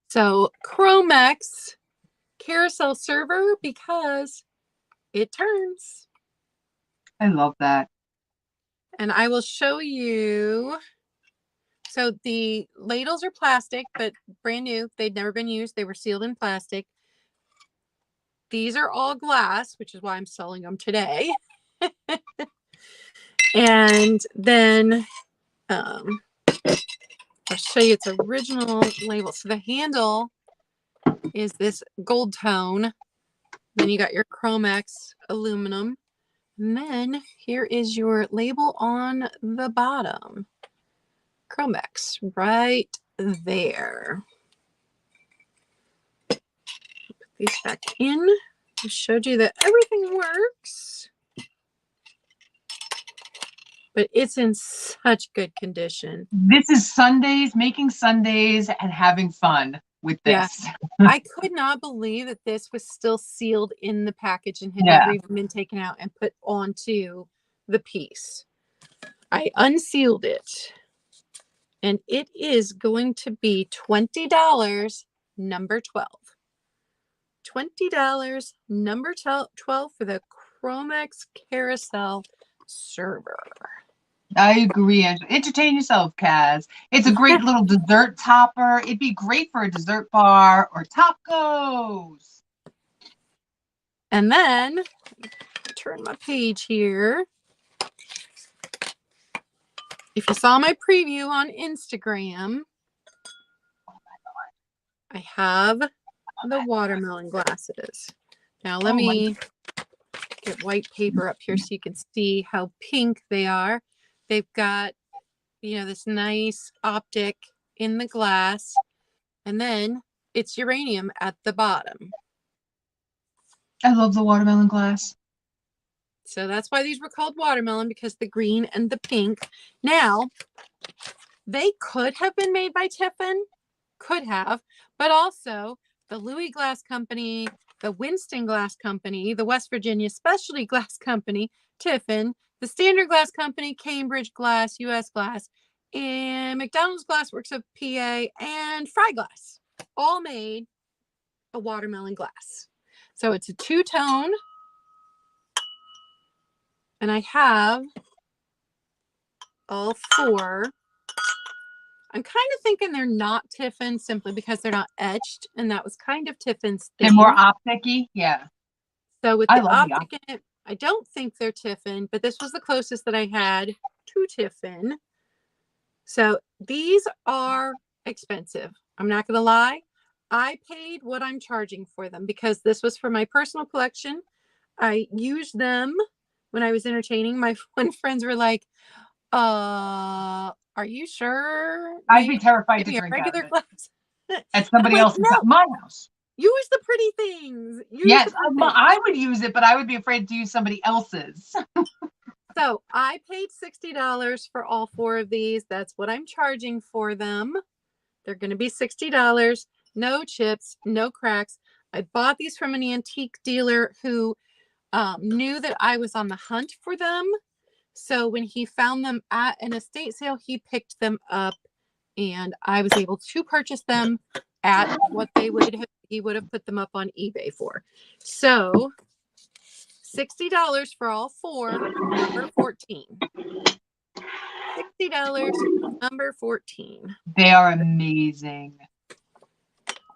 So Chromex carousel server because it turns. I love that. And I will show you. So the ladles are plastic, but brand new. They'd never been used. They were sealed in plastic. These are all glass, which is why I'm selling them today. And then I'll show you its original label. So the handle is this gold tone. Then you got your Chromex aluminum. And then here is your label on the bottom. Chromex right there. Put these back in. I showed you that everything works. But it's in such good condition. This is Sundays, making Sundays and having fun with this. Yeah. I could not believe that this was still sealed in the package and had never even been taken out and put onto the piece. I unsealed it. And it is going to be $20, number 12. $20, number 12 for the Chromex Carousel server. I agree. Entertain yourself, Kaz. It's a great little dessert topper. It'd be great for a dessert bar or tacos. And then, turn my page here. If you saw my preview on Instagram, I have the watermelon glasses. Now let me get white paper up here so you can see how pink they are. They've got, you know, this nice optic in the glass, and then it's uranium at the bottom. I love the watermelon glass. So that's why these were called watermelon, because the green and the pink. Now, they could have been made by Tiffin, could have, but also the Louis Glass Company, the Winston Glass Company, the West Virginia Specialty Glass Company, Tiffin, the Standard Glass Company, Cambridge Glass, US Glass, and McDonald's Glass Works of PA, and Fry Glass, all made a watermelon glass. So it's a two-tone, and I have all four. I'm kind of thinking they're not Tiffin simply because they're not etched, and that was kind of Tiffin's thing. They're more optic-y, yeah. So with the optic in it, I don't think they're Tiffin, but this was the closest that I had to Tiffin. So these are expensive. I'm not going to lie. I paid what I'm charging for them because this was for my personal collection. I used them when I was entertaining. My friends were like, are you sure? I'd be terrified to drink out of it. Glass. At somebody else's house. My house. Use the pretty things. Yes, I would use it, but I would be afraid to use somebody else's. So I paid $60 for all four of these. That's what I'm charging for them. They're going to be $60. No chips, no cracks. I bought these from an antique dealer who knew that I was on the hunt for them. So when he found them at an estate sale, he picked them up, and I was able to purchase them at what he would have put them up on eBay for. So $60 for all four, number 14. $60 number 14. They are amazing.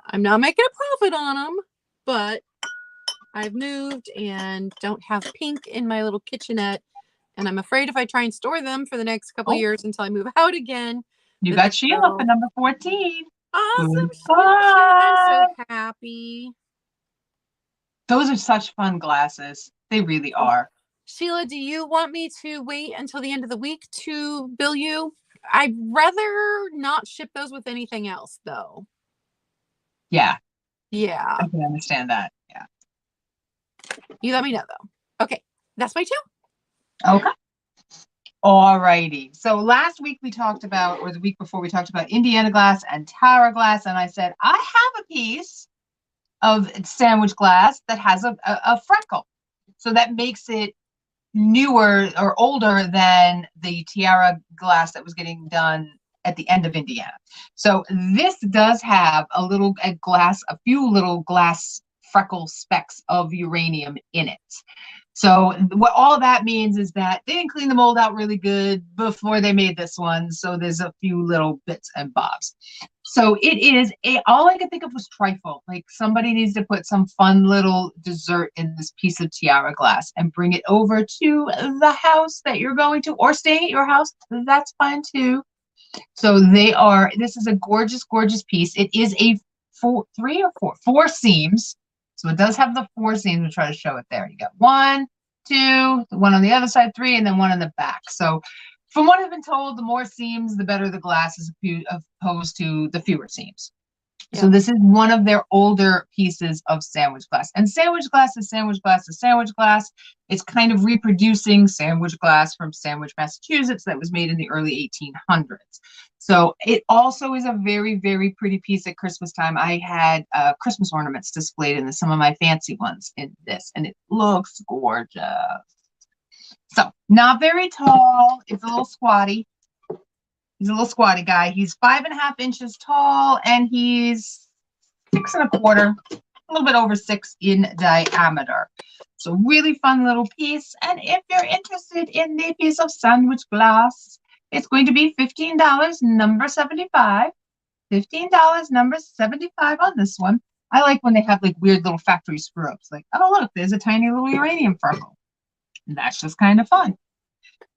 I'm not making a profit on them, but I've moved and don't have pink in my little kitchenette. And I'm afraid if I try and store them for the next couple of years until I move out again. You got Sheila for number 14. Awesome, Sheila. I'm so happy. Those are such fun glasses. They really are. Sheila, do you want me to wait until the end of the week to bill you? I'd rather not ship those with anything else, though. Yeah. Yeah. I can understand that. Yeah. You let me know, though. Okay. That's my 2. Okay. All righty. So last week we talked about, or the week before, we talked about Indiana glass and Tara glass. And I said, I have a piece of sandwich glass that has a freckle. So that makes it newer or older than the Tiara glass that was getting done at the end of Indiana. So this does have a few little glass freckle specks of uranium in it. So what all that means is that they didn't clean the mold out really good before they made this one. So there's a few little bits and bobs. So it is all I could think of was trifle. Like somebody needs to put some fun little dessert in this piece of Tiara glass and bring it over to the house that you're going to, or staying at your house. That's fine too. So this is a gorgeous, gorgeous piece. It is a four seams. So it does have the 4 seams. We'll try to show it there. You got 1, 2, one on the other side, 3, and then 1 in the back. So from what I've been told, the more seams, the better the glass is opposed to the fewer seams. Yeah. So this is one of their older pieces of sandwich glass. And sandwich glass is sandwich glass is sandwich glass. It's kind of reproducing sandwich glass from Sandwich, Massachusetts that was made in the early 1800s. So it also is a very, very pretty piece at Christmas time. I had Christmas ornaments displayed in some of my fancy ones in this, and it looks gorgeous. So not very tall. It's a little squatty. He's a little squatty guy. He's 5.5 inches tall, and he's 6 1/4, a little bit over 6 in diameter. So really fun little piece. And if you're interested in the piece of sandwich glass, it's going to be $15, number 75. $15, number 75 on this one. I like when they have like weird little factory screw-ups. Like, oh look, there's a tiny little uranium freckle. And that's just kind of fun.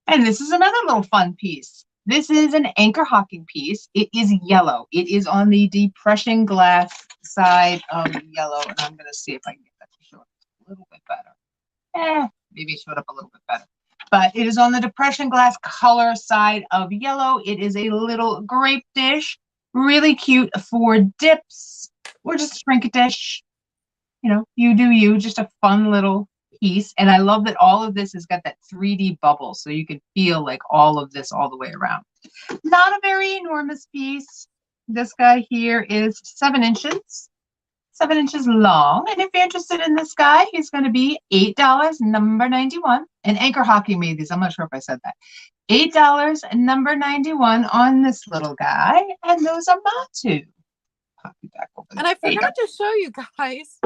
And this is another little fun piece. This is an anchor hocking piece. It is yellow. It is on the depression glass side of yellow. And I'm going to see if I can get that to show up a little bit better. Maybe it showed up a little bit better. But it is on the depression glass color side of yellow. It is a little grape dish. Really cute for dips or just a trinket dish. You know, you do you. Just a fun little piece. And I love that all of this has got that 3D bubble, so you can feel like all of this all the way around. Not a very enormous piece. This guy here is 7 inches, 7 inches long. And if you're interested in this guy, he's going to be $8, number 91. And Anchor Hockey made these. I'm not sure if I said that. $8, number 91 on this little guy. And those are my 2. Pop you back over there. And I forgot to show you guys.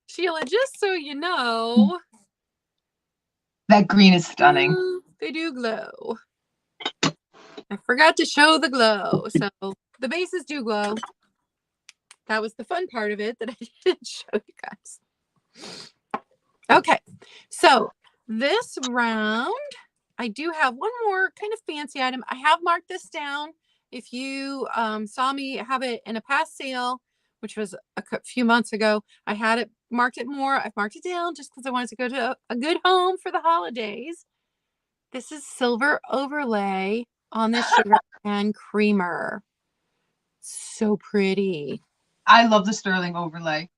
Sheila, just so you know, that green is stunning. They do glow. I forgot to show the glow. So the bases do glow. That was the fun part of it that I didn't show you guys. Okay, so this round, I do have one more kind of fancy item. I have marked this down. If you saw me have it in a past sale, which was a few months ago, I had it marked it more. I've marked it down just because I wanted to go to a good home for the holidays. This is silver overlay on this sugar and creamer. So pretty. I love the sterling overlay.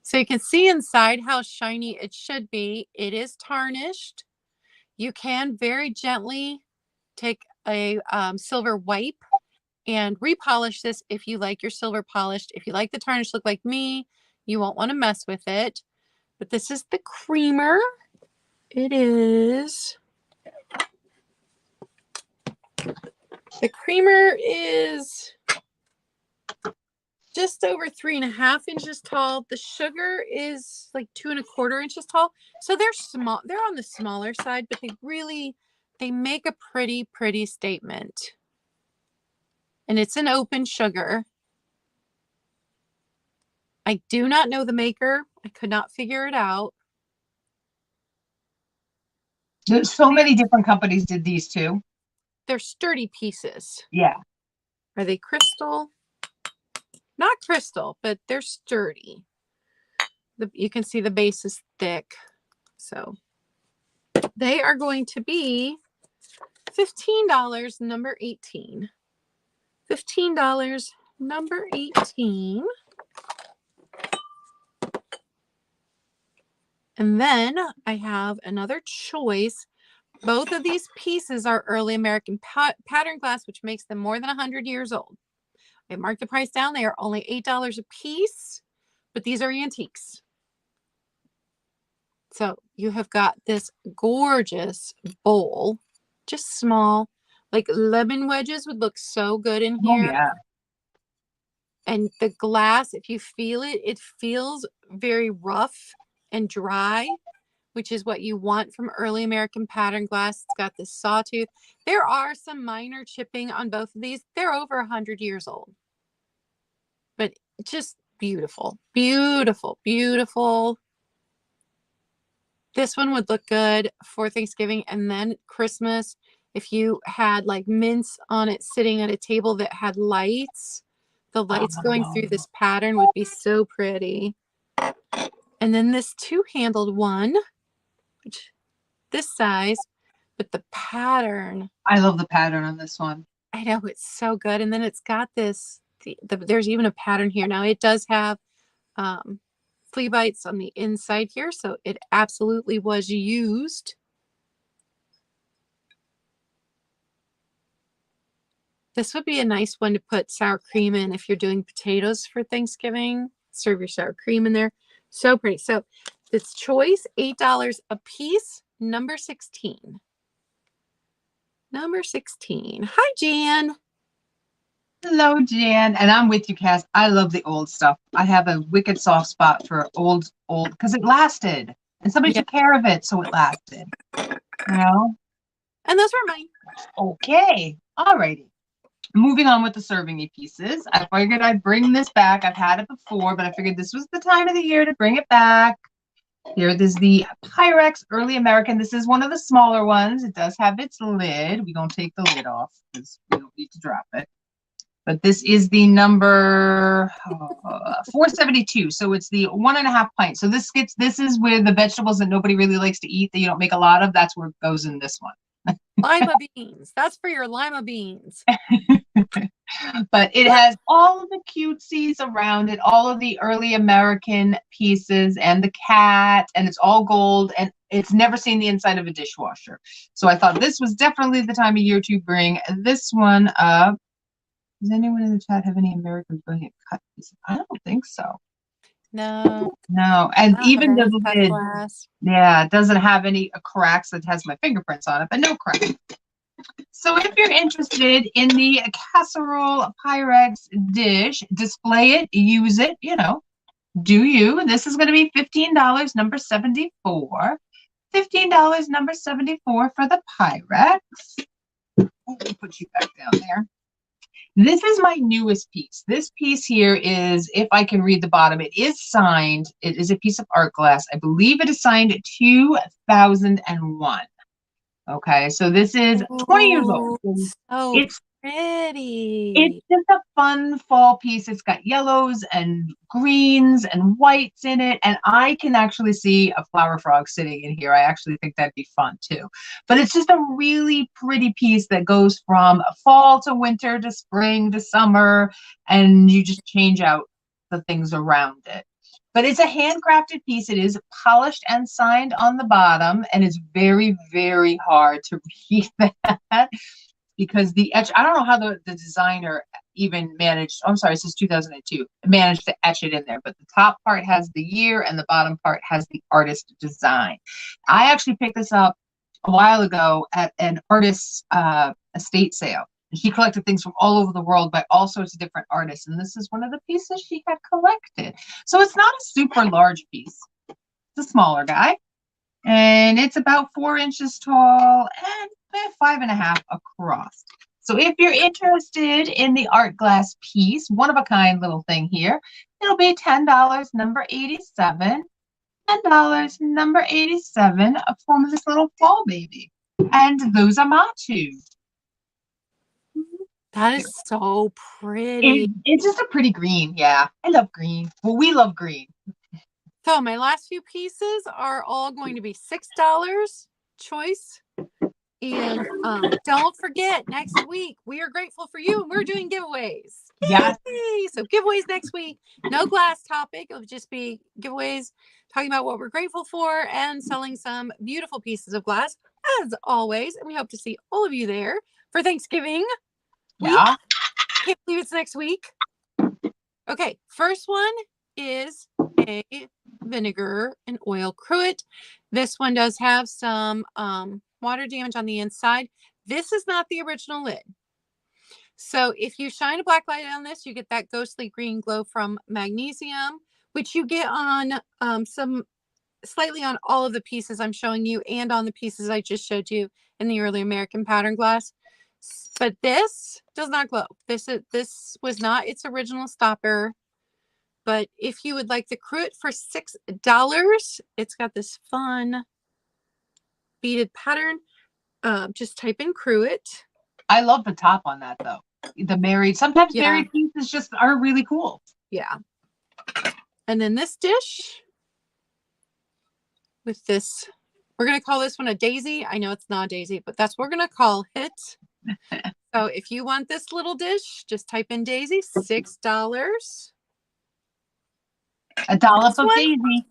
So you can see inside how shiny it should be. It is tarnished. You can very gently take a silver wipe and repolish this if you like your silver polished. If you like the tarnish look like me, you won't want to mess with it. But this is the creamer. It is. The creamer is just over 3.5 inches tall. The sugar is like 2 1/4 inches tall. So they're small. They're on the smaller side, but they make a pretty, pretty statement. And it's an open sugar. I do not know the maker. I could not figure it out. There's so many different companies did these too. They're sturdy pieces. Yeah. Are they crystal? Not crystal, but they're sturdy. You can see the base is thick. So they are going to be $15, number 18. $15, number 18. And then I have another choice. Both of these pieces are early American pattern glass, which makes them more than 100 years old. I marked the price down. They are only $8 a piece, but these are antiques. So you have got this gorgeous bowl, just small, like lemon wedges would look so good in here. Oh, yeah. And the glass, if you feel it, it feels very rough and dry, which is what you want from early American pattern glass. It's got this sawtooth. There are some minor chipping on both of these. They're over 100 years old. But just beautiful, beautiful, beautiful. This one would look good for Thanksgiving and then Christmas. If you had like mints on it sitting at a table that had lights, the lights going through this pattern would be so pretty. And then this two-handled one, which this size, but the pattern. I love the pattern on this one. I know, it's so good. And then it's got this, there's even a pattern here. Now it does have flea bites on the inside here, so it absolutely was used. This would be a nice one to put sour cream in if you're doing potatoes for Thanksgiving. Serve your sour cream in there. So pretty. So it's choice, $8 a piece, number 16. Number 16. Hi, Jan. Hello, Jan. And I'm with you, Cass. I love the old stuff. I have a wicked soft spot for old, because it lasted. And somebody took care of it, so it lasted. You know? And those were mine. Okay. All righty. Moving on with the serving pieces. I figured I'd bring this back. I've had it before, but I figured this was the time of the year to bring it back. Here is the Pyrex Early American. This is one of the smaller ones. It does have its lid. We don't take the lid off because we don't need to drop it. But this is the number 472. So it's the 1.5 pint. So this is where the vegetables that nobody really likes to eat that you don't make a lot of. That's where it goes in this one. Lima beans. That's for your lima beans. But it has all of the cutesies around it, all of the early American pieces and the cat, and it's all gold, and it's never seen the inside of a dishwasher. So I thought this was definitely the time of year to bring this one up. Does anyone in the chat have any American brilliant cut pieces? I don't think so. No. And even the lid, glass. yeah, it doesn't have any cracks. It has my fingerprints on it, but no cracks. So if you're interested in the casserole Pyrex dish, display it, use it, do you. This is going to be $15, number 74. $15, number 74 for the Pyrex. Let me put you back down there. This is my newest piece. This piece here is, if I can read the bottom, it is signed. It is a piece of art glass. I believe it is signed 2001. Okay, so this is 20 years old. So it's pretty. It's just a fun fall piece. It's got yellows and greens and whites in it. And I can actually see a flower frog sitting in here. I actually think that'd be fun too. But it's just a really pretty piece that goes from fall to winter to spring to summer. And you just change out the things around it. But it's a handcrafted piece. It is polished and signed on the bottom. And it's very, very hard to read that. Because the etch, I don't know how the designer even managed, I'm sorry, this is 2002, managed to etch it in there. But the top part has the year and the bottom part has the artist design. I actually picked this up a while ago at an artist's estate sale. And she collected things from all over the world by all sorts of different artists. And this is one of the pieces she had collected. So it's not a super large piece. It's a smaller guy. And it's about 4 inches tall and 5.5 across. So if you're interested in the art glass piece, one of a kind little thing here, it'll be $10, number 87. $10, number 87, a form of this little fall baby. And those are my two. That is so pretty. It's just a pretty green. Yeah, I love green. Well, we love green. So my last few pieces are all going to be $6 choice. And don't forget, next week, we are grateful for you and we're doing giveaways. Yes. Yay! So giveaways next week. No glass topic. It'll just be giveaways talking about what we're grateful for and selling some beautiful pieces of glass as always. And we hope to see all of you there for Thanksgiving week. Yeah. Can't believe it's next week. Okay, first one is a vinegar and oil cruet. This one does have some water damage on the inside. This is not the original lid. So if you shine a black light on this, you get that ghostly green glow from magnesium, which you get on some slightly on all of the pieces I'm showing you and on the pieces I just showed you in the early American pattern glass. But this does not glow. This was not its original stopper. But if you would like the cruet for $6, it's got this fun beaded pattern. Just type in cruet. I love the top on that though. Sometimes married pieces just are really cool. Yeah. And then this dish with this, we're going to call this one a daisy. I know it's not a daisy, but that's what we're going to call it. So if you want this little dish, just type in daisy, $6. A dollop of daisy.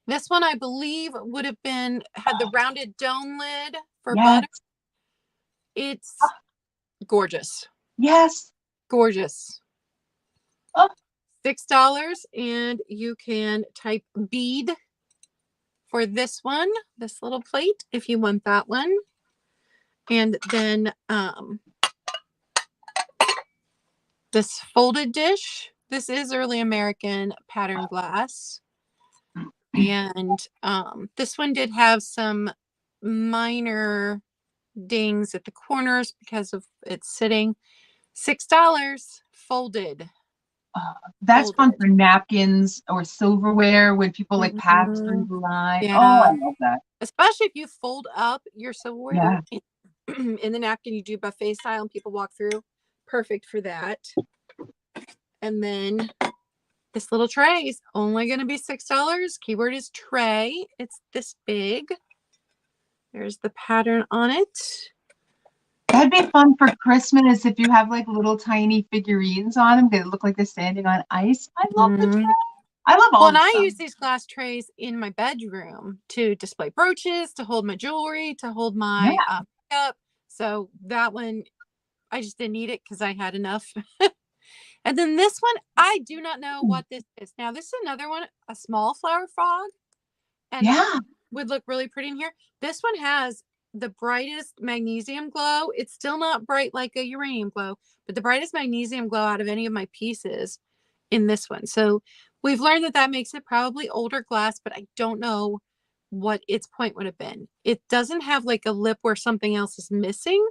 This one, I believe, would have had the rounded dome lid for butter. It's gorgeous. Yes. Gorgeous. Oh. $6, and you can type bead for this one, this little plate, if you want that one. And then this folded dish. This is early American pattern glass. And this one did have some minor dings at the corners because of its sitting. $6 folded. That's fun for napkins or silverware when people like pass through the line. Yeah. Oh, I love that. Especially if you fold up your silverware in the napkin, you do buffet style and people walk through. Perfect for that. And then this little tray is only going to be $6. Keyword is tray. It's this big. There's the pattern on it. That'd be fun for Christmas if you have like little tiny figurines on them. They look like they're standing on ice. I love the tray. I love all. Well, and I use these glass trays in my bedroom to display brooches, to hold my jewelry, to hold my makeup. So that one, I just didn't need it because I had enough. And then this one, I do not know what this is. Now, this is another one, a small flower frog. And would look really pretty in here. This one has the brightest magnesium glow. It's still not bright like a uranium glow, but the brightest magnesium glow out of any of my pieces in this one. So we've learned that makes it probably older glass, but I don't know what its point would have been. It doesn't have like a lip where something else is missing.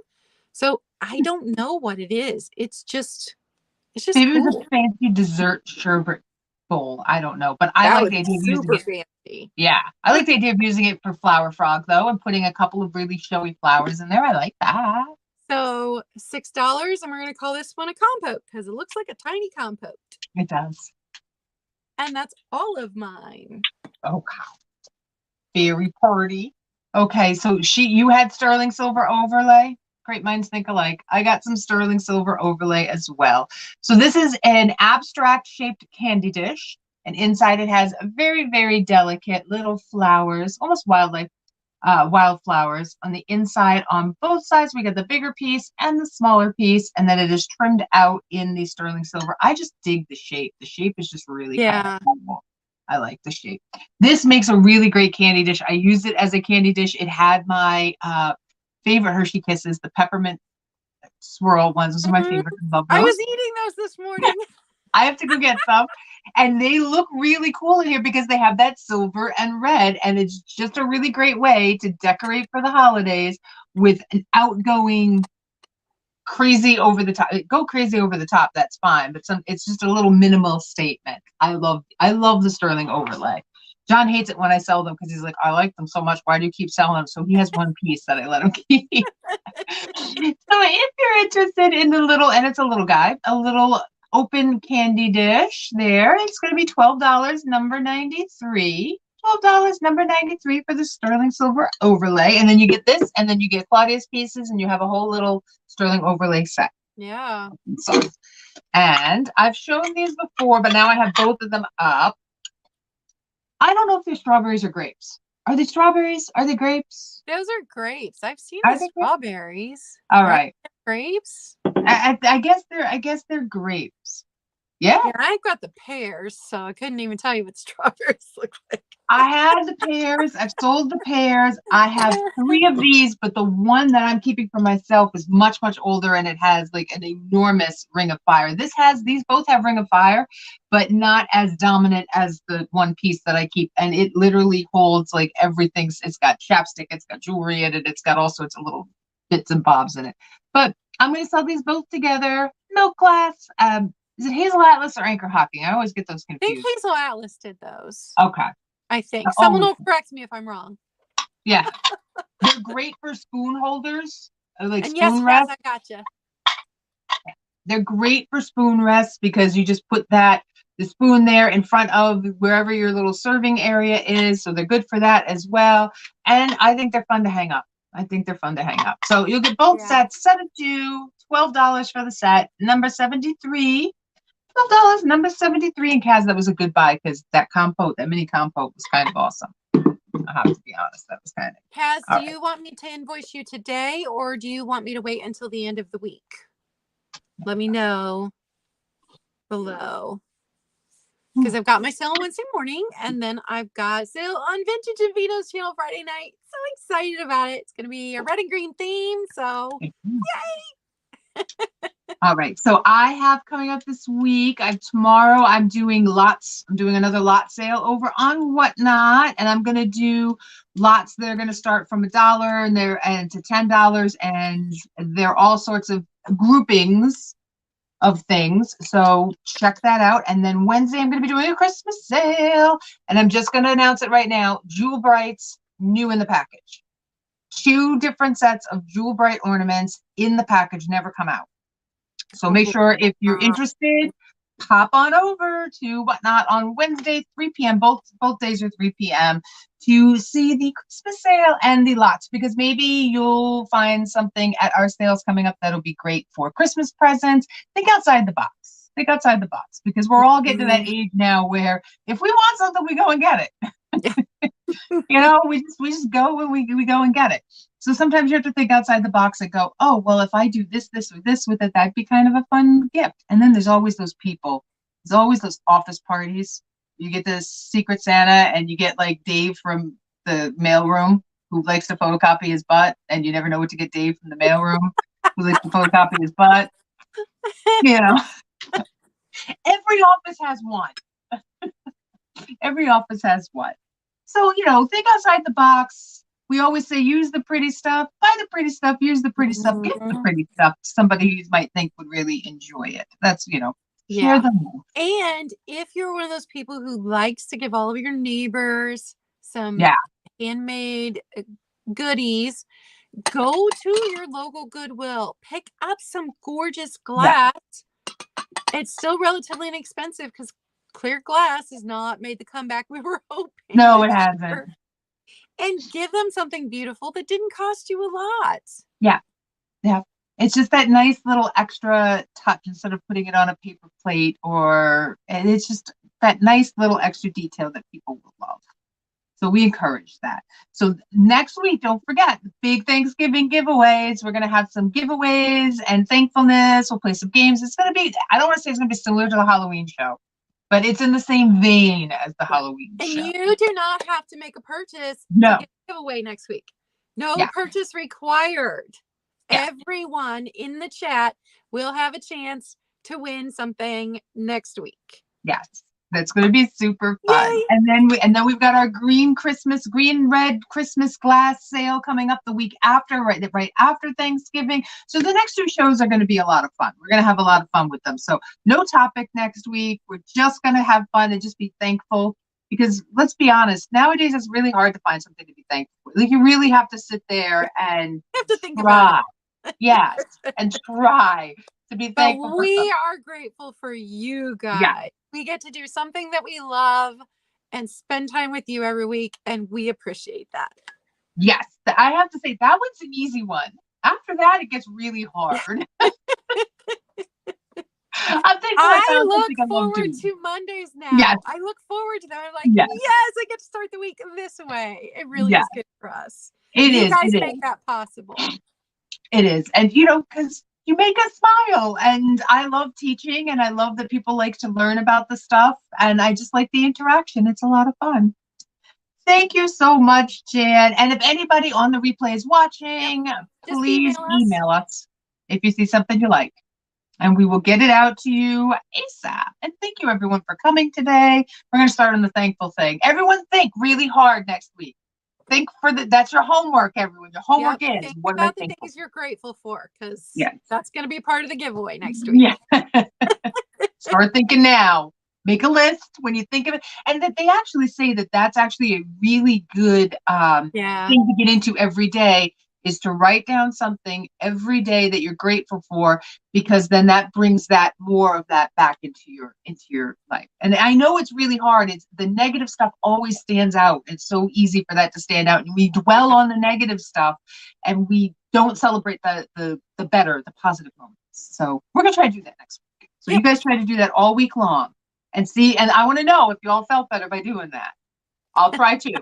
So I don't know what it is. It's just maybe cool. It was a fancy dessert sherbet bowl. I don't know, but I like the idea of using it. Fancy. Yeah, I like the idea of using it for flower frog though, and putting a couple of really showy flowers in there. I like that. So $6, and we're going to call this one a compote because it looks like a tiny compote. It does. And that's all of mine. Oh, wow. Very pretty. Okay, so you had sterling silver overlay. Great minds think alike. I got some sterling silver overlay as well. So this is an abstract shaped candy dish, and inside it has very, very delicate little flowers, almost wildflowers on the inside. On both sides, we get the bigger piece and the smaller piece, and then it is trimmed out in the sterling silver. I just dig the shape. The shape is just really cool. I like the shape. This makes a really great candy dish. I used it as a candy dish. It had my favorite Hershey Kisses, the peppermint swirl ones. Those are my favorite. I was eating those this morning. I have to go get some. And they look really cool in here because they have that silver and red. And it's just a really great way to decorate for the holidays with an outgoing crazy over the top. Go crazy over the top, that's fine. But it's just a little minimal statement. I love the sterling overlay. John hates it when I sell them because he's like, I like them so much. Why do you keep selling them? So he has one piece that I let him keep. So if you're interested in the little, and it's a little guy, a little open candy dish there, it's going to be $12, number 93. $12, number 93 for the sterling silver overlay. And then you get this, and then you get Claudia's pieces, and you have a whole little sterling overlay set. Yeah. So, and I've shown these before, but now I have both of them up. I don't know if they're strawberries or grapes. Are they strawberries? Are they grapes? Those are grapes. I've seen Are the they grapes? strawberries. All right. Grapes? I guess they're grapes. Yeah. Yeah, I got the pears, so I couldn't even tell you what strawberries look like. I had the pears. I've sold the pears. I have 3 of these, but the one that I'm keeping for myself is much, much older, and it has like an enormous ring of fire. These both have ring of fire, but not as dominant as the one piece that I keep. And it literally holds like everything. It's got chapstick, it's got jewelry in it, it's got all sorts of little bits and bobs in it. But I'm going to sell these both together. Milk glass. Is it Hazel Atlas or Anchor Hocking? I always get those I think confused. Hazel Atlas did those. Okay. I think. Someone will correct me if I'm wrong. Yeah. They're great for spoon holders. Like and spoon yes, rests. I gotcha. They're great for spoon rests because you just put the spoon there in front of wherever your little serving area is. So they're good for that as well. And I think they're fun to hang up. So you'll get both sets, 7 of 2, $12 for the set, number 73. $12, number 73. And Kaz, that was a good buy because that mini compote was kind of awesome. I have to be honest, that was kind of. Kaz, do you want me to invoice you today, or do you want me to wait until the end of the week? Let me know below. Because I've got my sale on Wednesday morning, and then I've got sale on Vintage and Vito's channel Friday night. So excited about it. It's going to be a red and green theme. So yay! All right. So I have coming up this week. Tomorrow I'm doing lots. I'm doing another lot sale over on Whatnot, and I'm going to do lots that are going to start from $1 and to $10, and they're all sorts of groupings of things. So check that out. And then Wednesday I'm going to be doing a Christmas sale, and I'm just going to announce it right now. Jewel Brights new in the package. 2 different sets of Jewel Bright ornaments in the package, never come out. So make sure if you're interested, pop on over to Whatnot on Wednesday, 3 p.m. Both days are 3 p.m. to see the Christmas sale and the lots, because maybe you'll find something at our sales coming up that'll be great for Christmas presents. Think outside the box. Because we're all getting to that age now where if we want something, we go and get it. We just go and we go and get it. So sometimes you have to think outside the box and go, oh, well, if I do this or this with it, that'd be kind of a fun gift. And then there's always those people. There's always those office parties. You get this Secret Santa and you get like Dave from the mailroom who likes to photocopy his butt, and you never know what to get Dave from the mailroom who likes to photocopy his butt. Every office has one. Every office has one. So, think outside the box. We always say, use the pretty stuff, buy the pretty stuff, use the pretty stuff, get the pretty stuff. Somebody you might think would really enjoy it. That's, share the move. And if you're one of those people who likes to give all of your neighbors some handmade goodies, go to your local Goodwill, pick up some gorgeous glass. It's still relatively inexpensive because clear glass has not made the comeback we were hoping. No, it hasn't. And give them something beautiful that didn't cost you a lot. Yeah. It's just that nice little extra touch instead of putting it on a paper plate, and it's just that nice little extra detail that people will love. So we encourage that. So next week, don't forget the big Thanksgiving giveaways. We're going to have some giveaways and thankfulness. We'll play some games. It's going to be, I don't want to say it's going to be similar to the Halloween show, but it's in the same vein as the Halloween show. And you do not have to make a purchase to get a giveaway next week. No purchase required. Everyone in the chat will have a chance to win something next week. Yes. That's going to be super fun. Yay! And then we've got our green red Christmas glass sale coming up the week after, right after Thanksgiving. So the next 2 shows are going to be a lot of fun. We're going to have a lot of fun with them. So no topic next week. We're just going to have fun and just be thankful, because let's be honest, nowadays it's really hard to find something to be thankful for. Like, you really have to sit there and You have to think try. about it. Yes, and try to be But thankful for we something. are grateful for you guys. Yeah. We get to do something that we love and spend time with you every week, and we appreciate that. Yes, I have to say that one's an easy one. After that, it gets really hard. I'm thankful I look something I love forward doing. to Mondays now. Yes. I look forward to them. I'm like, Yes. yes, I get to start the week this way. It really Yes. is good for us. It You is. guys It make is. that possible. It is. And, you know, because you make us smile. And I love teaching, and I love that people like to learn about the stuff. And I just like the interaction. It's a lot of fun. Thank you so much, Jan. And if anybody on the replay is watching, Just please email email us if you see something you like, and we will get it out to you ASAP. And thank you, everyone, for coming today. We're going to start on the thankful thing. Everyone think really hard next week. Think that's your homework, everyone. Your homework is, think what am I about the thankful things you're grateful for, because Yes. that's going to be part of the giveaway next week. Yeah. Start thinking now. Make a list when you think of it. And that they actually say that that's actually a really good thing to get into every day, is to write down something every day that you're grateful for, because then that brings that more of that back into your life. And I know it's really hard. It's the negative stuff always stands out. It's so easy for that to stand out. And we dwell on the negative stuff, and we don't celebrate the better, the positive moments. So we're going to try to do that next week. So you guys try to do that all week long. And see, and I want to know if you all felt better by doing that. I'll try to.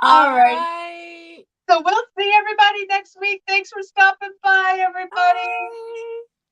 All right. So we'll see everybody next week. Thanks for stopping by, everybody. Bye.